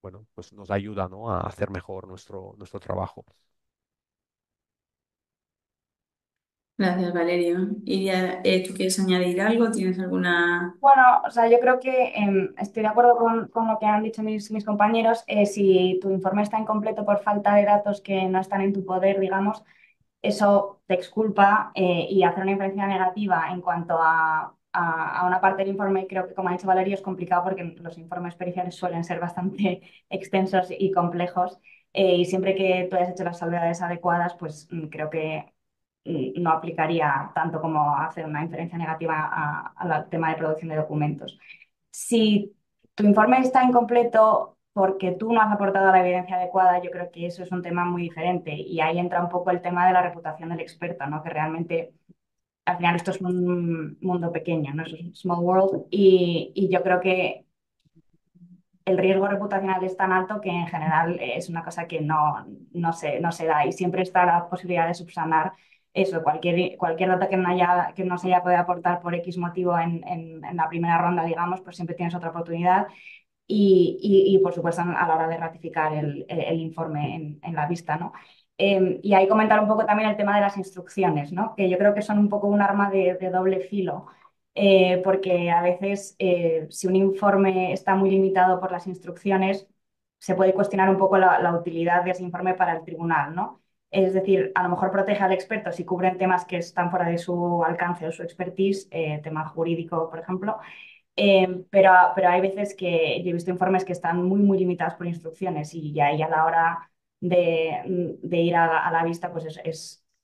Speaker 3: bueno, pues nos ayuda, ¿no? A hacer mejor nuestro trabajo.
Speaker 2: Gracias, Valerio. Iria, ¿tú quieres añadir algo? ¿Tienes alguna...?
Speaker 5: Bueno, o sea, yo creo que estoy de acuerdo con lo que han dicho mis compañeros. Si tu informe está incompleto por falta de datos que no están en tu poder, digamos, eso te exculpa y hacer una inferencia negativa en cuanto a una parte del informe, creo que como ha dicho Valerio, es complicado porque los informes periciales suelen ser bastante extensos y complejos y siempre que tú hayas hecho las salvedades adecuadas, pues creo que no aplicaría tanto como hacer una inferencia negativa al tema de producción de documentos. Si tu informe está incompleto porque tú no has aportado la evidencia adecuada, yo creo que eso es un tema muy diferente y ahí entra un poco el tema de la reputación del experto, ¿no? Que realmente al final esto es un mundo pequeño, ¿no? Es un small world y yo creo que el riesgo reputacional es tan alto que en general es una cosa que no se da y siempre está la posibilidad de subsanar eso, cualquier dato que no se haya podido aportar por X motivo en la primera ronda, digamos, pues siempre tienes otra oportunidad y, por supuesto a la hora de ratificar el informe en la vista, ¿no? Y ahí comentar un poco también el tema de las instrucciones, ¿no? Que yo creo que son un poco un arma de doble filo, porque a veces si un informe está muy limitado por las instrucciones, se puede cuestionar un poco la utilidad de ese informe para el tribunal, ¿no? Es decir, a lo mejor protege al experto si cubren temas que están fuera de su alcance o su expertise, tema jurídico, por ejemplo, pero hay veces que yo he visto informes que están muy limitados por instrucciones y ahí a la hora de ir a la vista, pues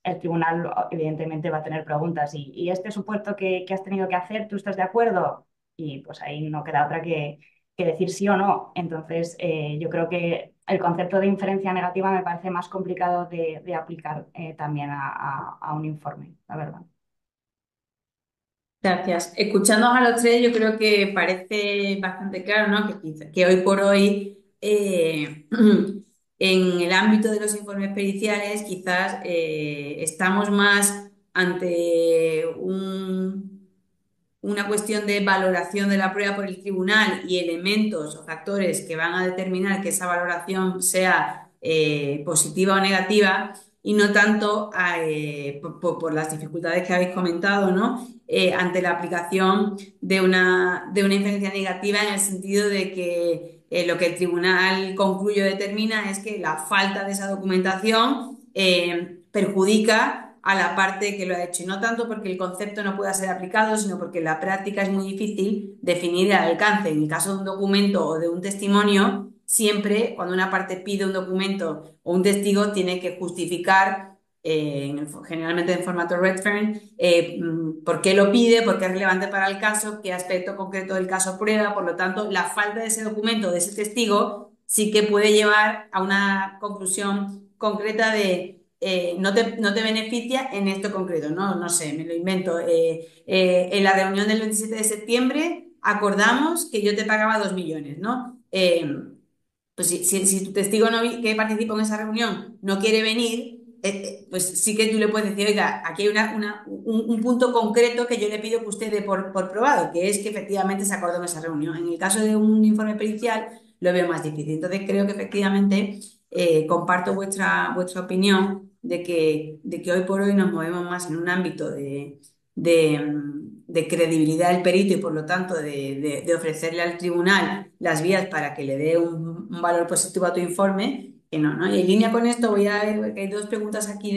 Speaker 5: el tribunal evidentemente va a tener preguntas. Y este supuesto que has tenido que hacer, ¿tú estás de acuerdo? Y pues ahí no queda otra que decir sí o no. Entonces, yo creo que el concepto de inferencia negativa me parece más complicado de aplicar también a un informe, la verdad.
Speaker 2: Gracias. Escuchándonos a los tres, yo creo que parece bastante claro, ¿no? Que hoy por hoy, en el ámbito de los informes periciales, quizás estamos más ante una cuestión de valoración de la prueba por el tribunal y elementos o factores que van a determinar que esa valoración sea positiva o negativa y no tanto por las dificultades que habéis comentado, ¿no? Ante la aplicación de una inferencia negativa en el sentido de que lo que el tribunal concluye o determina es que la falta de esa documentación perjudica a la parte que lo ha hecho, y no tanto porque el concepto no pueda ser aplicado, sino porque en la práctica es muy difícil definir el alcance. En el caso de un documento o de un testimonio, siempre cuando una parte pide un documento o un testigo tiene que justificar, generalmente en formato Redfern, por qué lo pide, por qué es relevante para el caso, qué aspecto concreto del caso prueba. Por lo tanto, la falta de ese documento, de ese testigo, sí que puede llevar a una conclusión concreta de no te beneficia en esto concreto, ¿no? No sé, me lo invento. En la reunión del 27 de septiembre acordamos que yo te pagaba 2 millones, ¿no? Pues si tu testigo que participó en esa reunión no quiere venir, pues sí que tú le puedes decir, oiga, aquí hay un punto concreto que yo le pido que usted dé por probado, que es que efectivamente se acordó en esa reunión. En el caso de un informe pericial, lo veo más difícil. Entonces creo que efectivamente comparto vuestra opinión de que hoy por hoy nos movemos más en un ámbito de credibilidad del perito y por lo tanto de ofrecerle al tribunal las vías para que le dé un valor positivo a tu informe, ¿no? Y en línea con esto voy a ver que hay dos preguntas aquí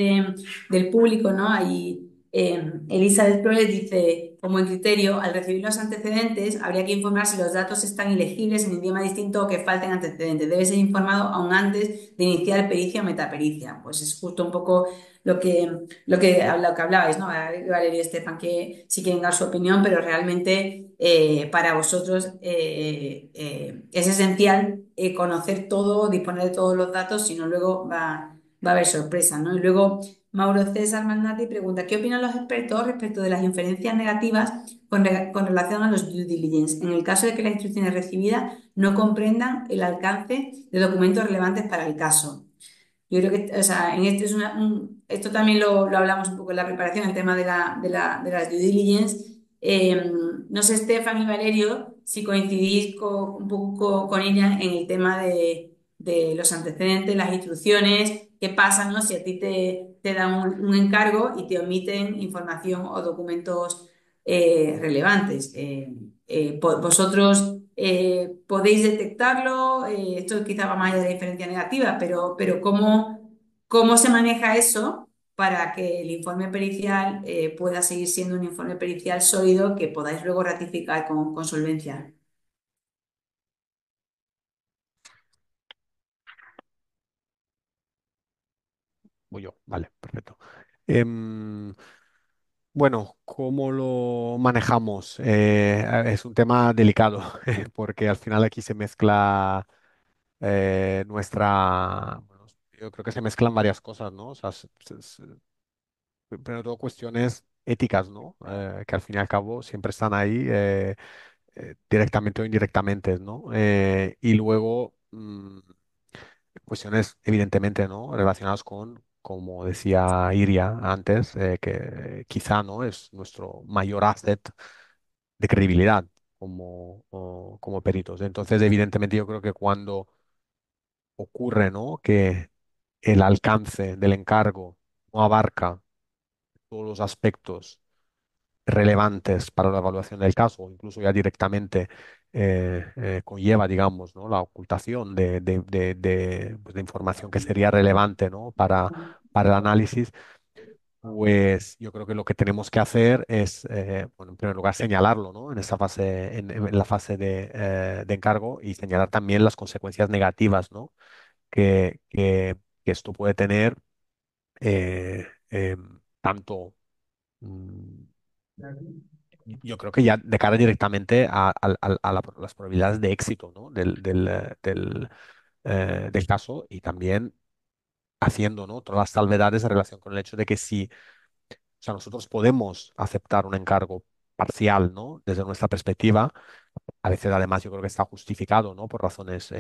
Speaker 2: del público, ¿no? Hay Elizabeth Proles dice, como en criterio, al recibir los antecedentes, habría que informar si los datos están ilegibles en idioma distinto o que falten antecedentes. Debe ser informado aún antes de iniciar pericia o metapericia. Pues es justo un poco lo que hablabais, ¿no? Valeria y Estefan, que sí quieren dar su opinión, pero realmente para vosotros es esencial conocer todo, disponer de todos los datos, si no luego va a haber sorpresas, ¿no? Y luego Mauro César Malnati pregunta, ¿qué opinan los expertos respecto de las inferencias negativas con relación a los due diligence, en el caso de que las instrucciones recibidas no comprendan el alcance de documentos relevantes para el caso? Yo creo que, o sea, en esto, esto también lo hablamos un poco en la preparación, el tema de las due diligence. No sé, Estefan y Valerio, si coincidís un poco con ella en el tema de los antecedentes, las instrucciones, qué pasa, ¿no? Si a ti te dan un encargo y te omiten información o documentos relevantes. Vosotros podéis detectarlo, esto quizá va más allá de la diferencia negativa, pero ¿cómo se maneja eso para que el informe pericial pueda seguir siendo un informe pericial sólido que podáis luego ratificar con solvencia?
Speaker 3: Voy yo, vale, perfecto. Em, bueno, ¿cómo lo manejamos? Es un tema delicado porque al final aquí se mezcla bueno, yo creo que se mezclan varias cosas, ¿no? O sea, pero todo cuestiones éticas, ¿no? Que al fin y al cabo siempre están ahí directamente o indirectamente, ¿no? Y luego cuestiones evidentemente, ¿no? Relacionadas con, como decía Iria antes, que quizá, ¿no? Es nuestro mayor asset de credibilidad como peritos. Entonces, evidentemente, yo creo que cuando ocurre, ¿no? Que el alcance del encargo no abarca todos los aspectos relevantes para la evaluación del caso, o incluso ya directamente conlleva, digamos, ¿no? La ocultación pues, de información que sería relevante, ¿no? para el análisis, pues yo creo que lo que tenemos que hacer es, bueno, en primer lugar, señalarlo, ¿no? En esa fase, en la fase de encargo y señalar también las consecuencias negativas, ¿no? Que esto puede tener tanto mm, yo creo que ya de cara directamente a las probabilidades de éxito, ¿no? del caso y también haciendo, ¿no? Todas las salvedades en relación con el hecho de que si, o sea, nosotros podemos aceptar un encargo parcial, ¿no? Desde nuestra perspectiva, a veces además yo creo que está justificado, ¿no? Por razones,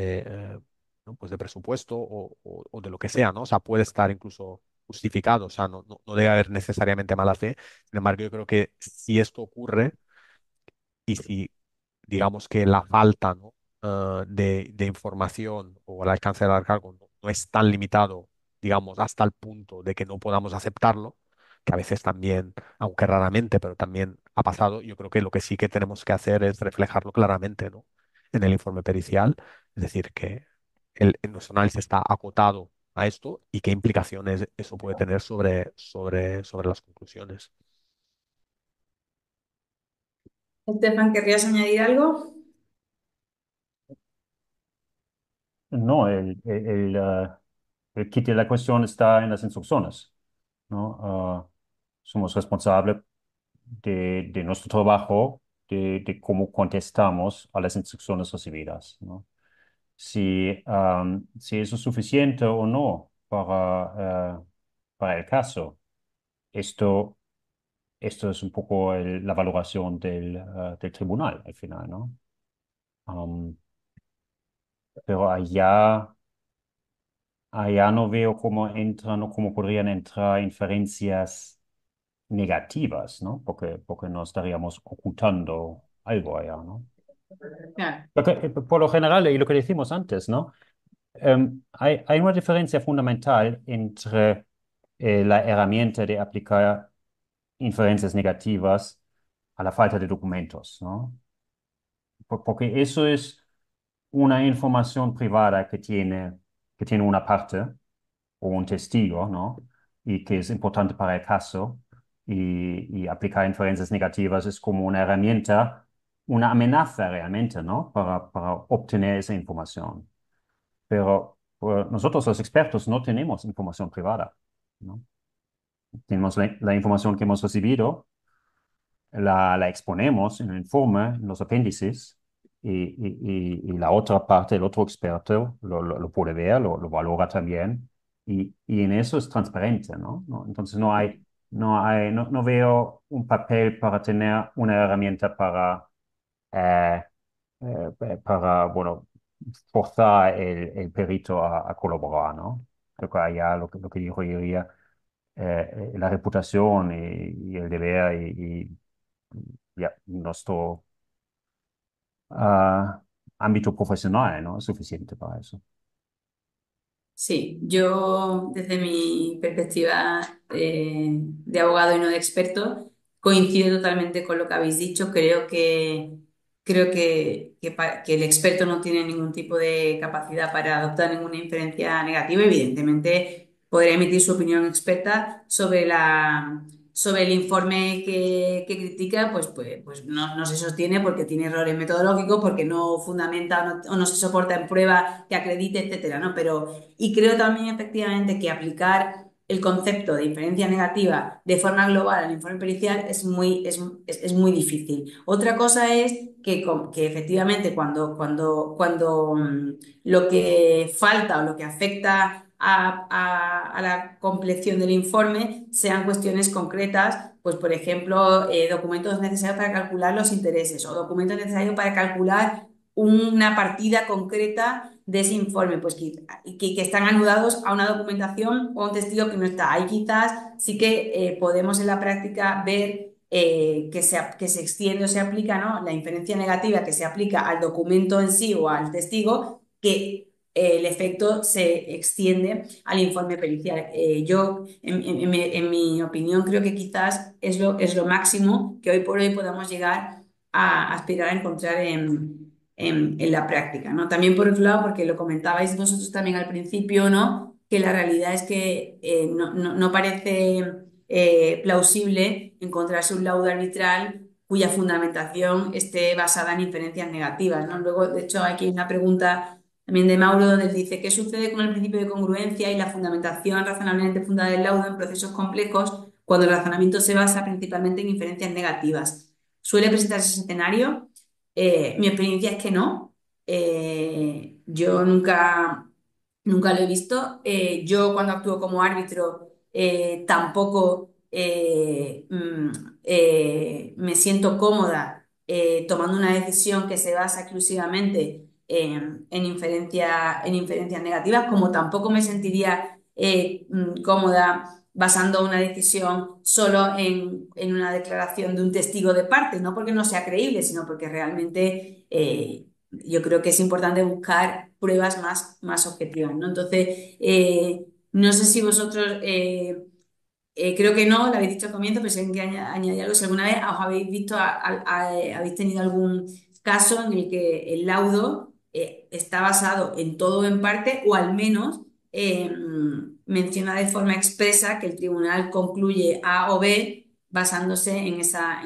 Speaker 3: ¿no? Pues de presupuesto o de lo que sea, ¿no? O sea, puede estar incluso justificado, o sea, no debe haber necesariamente mala fe. Sin embargo, yo creo que si esto ocurre, y si digamos que la falta, ¿no? de información o el alcance del cargo no es tan limitado, digamos, hasta el punto de que no podamos aceptarlo, que a veces también, aunque raramente, pero también ha pasado, yo creo que lo que sí que tenemos que hacer es reflejarlo claramente, ¿no? En el informe pericial, es decir, que nuestro análisis está acotado a esto y qué implicaciones eso puede tener sobre las conclusiones.
Speaker 2: Estefan, ¿querrías añadir algo?
Speaker 4: No, el kit de la cuestión está en las instrucciones, ¿no? Somos responsables de nuestro trabajo, de cómo contestamos a las instrucciones recibidas, ¿no? Si eso es suficiente o no para el caso, esto, esto es un poco la valoración del tribunal al final, ¿no? Um, pero allá no veo cómo entran o cómo podrían entrar inferencias negativas, ¿no? Porque no estaríamos ocultando algo allá, ¿no?
Speaker 2: Claro.
Speaker 4: Por lo general, y lo que decimos antes, ¿no? Hay una diferencia fundamental entre la herramienta de aplicar inferencias negativas a la falta de documentos, ¿no? Porque eso es una información privada que tiene una parte o un testigo, ¿no? Y que es importante para el caso. y aplicar inferencias negativas es como una herramienta, una amenaza realmente, ¿no? Para obtener esa información. Pero pues, nosotros los expertos no tenemos información privada, ¿no? Tenemos la información que hemos recibido, la exponemos en el informe, en los apéndices, y la otra parte, el otro experto lo puede ver, lo valora también, y en eso es transparente, ¿no? Entonces no veo un papel para tener una herramienta eh, bueno, forzar el perito a colaborar, ¿no? Creo que allá lo que dijo diría la reputación y el deber y ya, nuestro ah, ámbito profesional, ¿no? Es suficiente para eso.
Speaker 2: Sí, yo desde mi perspectiva de abogado y no de experto, coincido totalmente con lo que habéis dicho. Creo que el experto no tiene ningún tipo de capacidad para adoptar ninguna inferencia negativa. Evidentemente, podrá emitir su opinión experta sobre el informe que critica, pues no se sostiene porque tiene errores metodológicos, porque no fundamenta o no se soporta en prueba que acredite, etcétera, ¿no? Y creo también efectivamente que aplicar el concepto de inferencia negativa de forma global al informe pericial es muy difícil. Otra cosa es que efectivamente cuando lo que falta o lo que afecta a la compleción del informe sean cuestiones concretas, pues por ejemplo, documentos necesarios para calcular los intereses o documentos necesarios para calcular una partida concreta de ese informe, pues que están anudados a una documentación o a un testigo que no está. Ahí quizás sí que podemos en la práctica ver que se extiende o se aplica, ¿no? La inferencia negativa que se aplica al documento en sí o al testigo, que el efecto se extiende al informe pericial. Yo, en mi opinión, creo que quizás es lo máximo que hoy por hoy podamos llegar a aspirar a encontrar en la práctica, ¿no? También por otro lado, porque lo comentabais vosotros también al principio, ¿no? Que la realidad es que no parece plausible encontrarse un laudo arbitral cuya fundamentación esté basada en inferencias negativas, ¿no? Luego, de hecho, aquí hay una pregunta también de Mauro donde él dice: ¿qué sucede con el principio de congruencia y la fundamentación razonablemente fundada del laudo en procesos complejos cuando el razonamiento se basa principalmente en inferencias negativas? ¿Suele presentarse ese escenario? Mi experiencia es que no. Yo nunca lo he visto. Yo cuando actúo como árbitro tampoco me siento cómoda tomando una decisión que se basa exclusivamente en inferencias negativas, como tampoco me sentiría cómoda basando una decisión solo en una declaración de un testigo de parte, no porque no sea creíble, sino porque realmente yo creo que es importante buscar pruebas más objetivas, ¿no? Entonces, no sé si vosotros, creo que no, lo habéis dicho al comienzo, pero si alguien quiere añadir algo, si alguna vez os habéis visto, habéis tenido algún caso en el que el laudo está basado en todo o en parte, o al menos menciona de forma expresa que el tribunal concluye A o B basándose en esa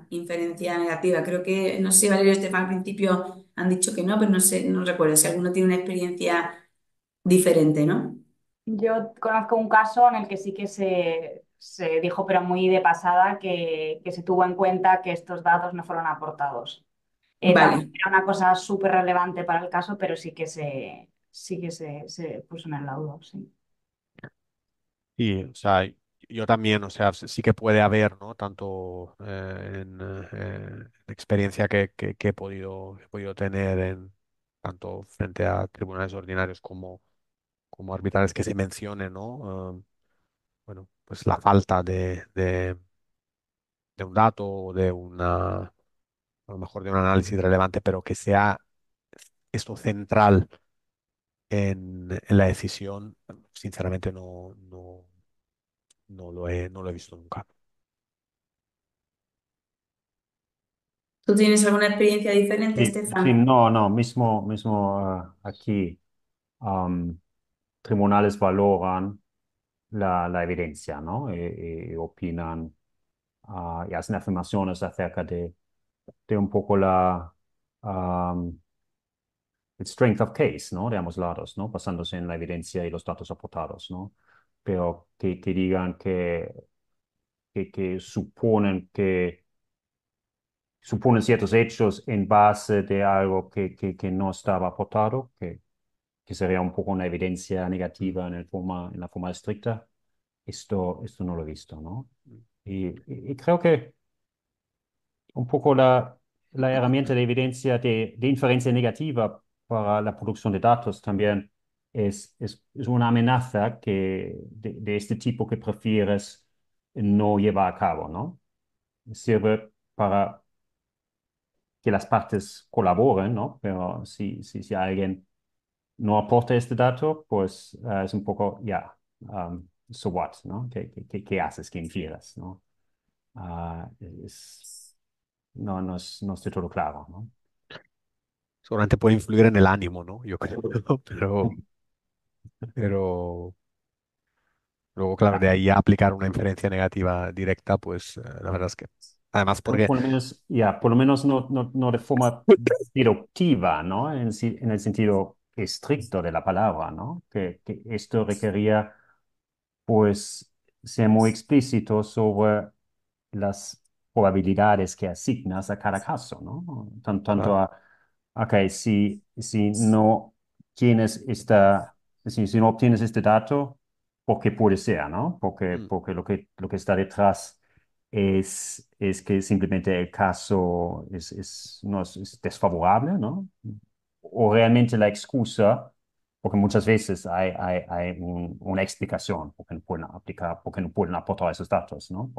Speaker 2: inferencia negativa. Creo que, no sé si Valerio y Estefan al principio han dicho que no, pero no sé, no recuerdo si alguno tiene una experiencia diferente, ¿no?
Speaker 5: Yo conozco un caso en el que sí que se dijo, pero muy de pasada, que se tuvo en cuenta que estos datos no fueron aportados. Tampoco
Speaker 2: Vale.
Speaker 5: era una cosa súper relevante para el caso, pero sí que se puso en el laudo, sí.
Speaker 3: Y, o sea, yo también, o sea, sí que puede haber, ¿no? Tanto en experiencia que he podido tener tanto frente a tribunales ordinarios como arbitrales que se mencione, ¿no? Bueno, pues la falta de un dato o a lo mejor de un análisis relevante, pero que sea esto central en la decisión, sinceramente no lo he visto nunca.
Speaker 2: ¿Tú tienes alguna experiencia diferente,
Speaker 4: Sí, sí,
Speaker 2: Estefan?
Speaker 4: no, mismo aquí am, tribunales valoran la evidencia, ¿no? Y opinan y hacen afirmaciones acerca de un poco um, el strength of case, ¿no? De ambos lados, ¿no? Basándose en la evidencia y los datos aportados, ¿no? Pero que digan que suponen ciertos hechos en base de algo que no estaba aportado, que sería un poco una evidencia negativa en la forma estricta. Esto no lo he visto, ¿no? Y creo que un poco la herramienta de evidencia de inferencia negativa para la producción de datos también es una amenaza de este tipo que prefieres no llevar a cabo, ¿no? Sirve para que las partes colaboren, ¿no? Pero si alguien no aporta este dato, pues es un poco, ya, so what, ¿no? ¿Qué haces? ¿Qué infieres, ¿no? Ah, no estoy todo claro, ¿no?
Speaker 3: Seguramente puede influir en el ánimo, ¿no? Yo creo, pero luego, claro, de
Speaker 4: Ya,
Speaker 3: ahí a aplicar una inferencia negativa directa, pues la verdad es que, además porque,
Speaker 4: por lo menos, ya, por lo menos no de forma deductiva, ¿no? En el sentido estricto de la palabra, ¿no? Que esto requería, pues, ser muy explícito sobre las probabilidades que asignas a cada caso, ¿no? Tanto
Speaker 3: claro,
Speaker 4: ok, si no tienes si no obtienes este dato, porque puede ser, ¿no?
Speaker 3: mm,
Speaker 4: Porque lo que está detrás es que simplemente el caso no es desfavorable, ¿no? O realmente la excusa, porque muchas veces hay una explicación porque no pueden aplicar, porque no pueden aportar esos datos, ¿no?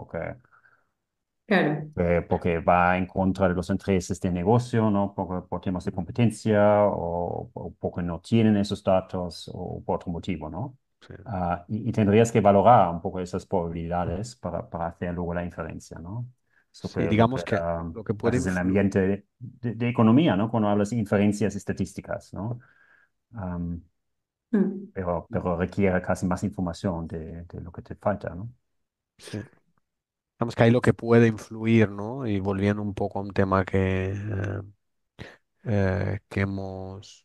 Speaker 2: Claro,
Speaker 4: Porque va en contra de los intereses de negocio, ¿no? Por temas de competencia o porque no tienen esos datos o por otro motivo, ¿no?
Speaker 3: sí.
Speaker 4: Y tendrías que valorar un poco esas probabilidades para hacer luego la inferencia, ¿no?
Speaker 3: Sí,
Speaker 4: Lo que
Speaker 3: digamos que lo que puede
Speaker 4: haces en el
Speaker 3: influir,
Speaker 4: ambiente de economía, ¿no? Cuando hablas de inferencias estadísticas, ¿no? Um,
Speaker 2: mm,
Speaker 4: pero requiere casi más información de lo que te falta, ¿no?
Speaker 3: sí. Digamos que ahí lo que puede influir, ¿no? Y volviendo un poco a un tema que hemos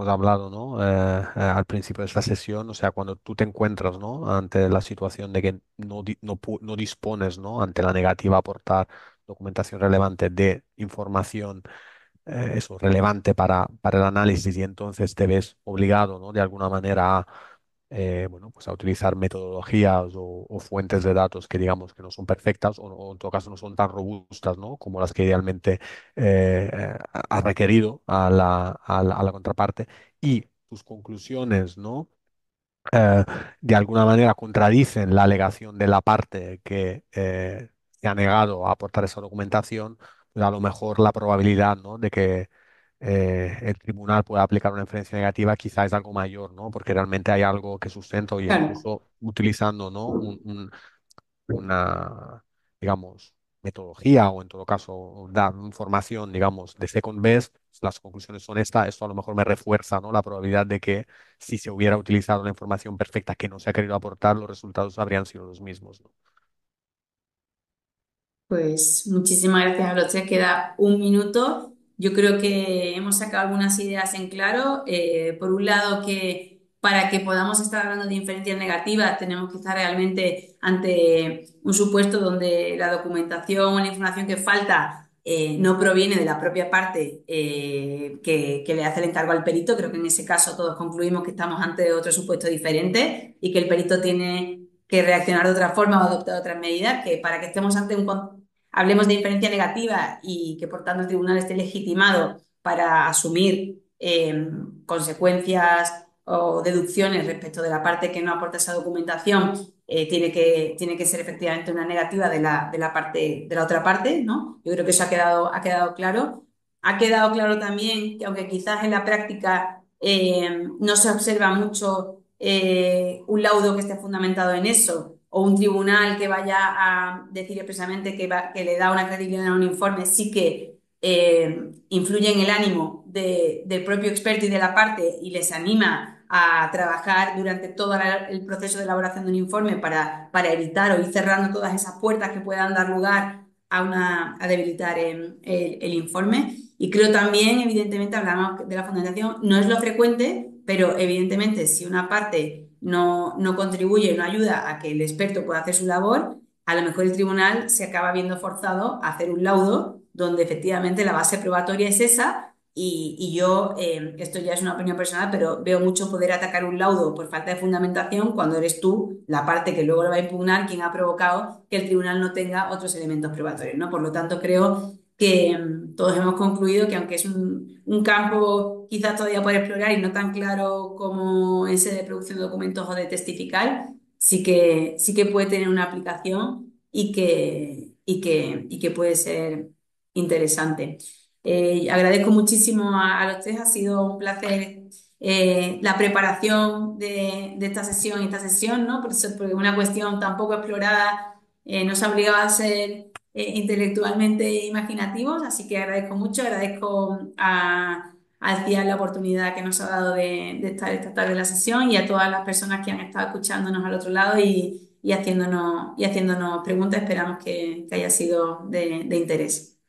Speaker 3: hablado, ¿no? Al principio de esta sesión, o sea, cuando tú te encuentras, ¿no? Ante la situación de que no dispones, ¿no? Ante la negativa a aportar documentación relevante de información, eso, relevante para el análisis y entonces te ves obligado, ¿no? De alguna manera bueno, pues a utilizar metodologías o fuentes de datos que digamos que no son perfectas o en todo caso no son tan robustas, ¿no? Como las que idealmente ha requerido a la contraparte y tus conclusiones, ¿no? eh, de alguna manera contradicen la alegación de la parte que se ha negado a aportar esa documentación, pues a lo mejor la probabilidad, ¿no? de que el tribunal pueda aplicar una inferencia negativa quizá es algo mayor, ¿no? Porque realmente hay algo que sustenta y
Speaker 2: claro.
Speaker 3: incluso utilizando, ¿no? Una, digamos, metodología o en todo caso dar información, digamos, de second best, las conclusiones son estas, esto a lo mejor me refuerza, ¿no? La probabilidad de que si se hubiera utilizado la información perfecta que no se ha querido aportar, los resultados habrían sido los mismos, ¿no?
Speaker 2: Pues muchísimas gracias a los tres. Queda un minuto. Yo creo que hemos sacado algunas ideas en claro. Por un lado, que para que podamos estar hablando de inferencias negativas, tenemos que estar realmente ante un supuesto donde la documentación o la información que falta no proviene de la propia parte que le hace el encargo al perito. Creo que en ese caso todos concluimos que estamos ante otro supuesto diferente y que el perito tiene que reaccionar de otra forma o adoptar otras medidas, que para que estemos ante hablemos de inferencia negativa y que por tanto el tribunal esté legitimado para asumir consecuencias o deducciones respecto de la parte que no aporta esa documentación, tiene que ser efectivamente una negativa de la parte, de la otra parte, ¿no? Yo creo que eso ha quedado claro. Ha quedado claro también que aunque quizás en la práctica no se observa mucho un laudo que esté fundamentado en eso, o un tribunal que vaya a decir expresamente que le da una credibilidad a un informe, sí que influye en el ánimo del propio experto y de la parte y les anima a trabajar durante todo el proceso de elaboración de un informe para evitar o ir cerrando todas esas puertas que puedan dar lugar a debilitar el informe. Y creo también, evidentemente, hablamos de la fundamentación, no es lo frecuente, pero evidentemente si una parte no contribuye, no ayuda a que el experto pueda hacer su labor, a lo mejor el tribunal se acaba viendo forzado a hacer un laudo donde efectivamente la base probatoria es esa y yo, esto ya es una opinión personal, pero veo mucho poder atacar un laudo por falta de fundamentación cuando eres tú, la parte que luego lo va a impugnar, quien ha provocado que el tribunal no tenga otros elementos probatorios, ¿no? Por lo tanto, creo que todos hemos concluido que aunque es un campo quizás todavía por explorar y no tan claro como ese de producción de documentos o de testificar, sí que puede tener una aplicación y que puede ser interesante. Agradezco muchísimo a los tres, ha sido un placer la preparación de esta sesión, ¿no? Porque una cuestión tan poco explorada nos ha obligado a ser intelectualmente imaginativos, así que agradezco mucho, agradezco al CIAL la oportunidad que nos ha dado de estar esta tarde en la sesión y a todas las personas que han estado escuchándonos al otro lado y haciéndonos preguntas, esperamos que haya sido de interés.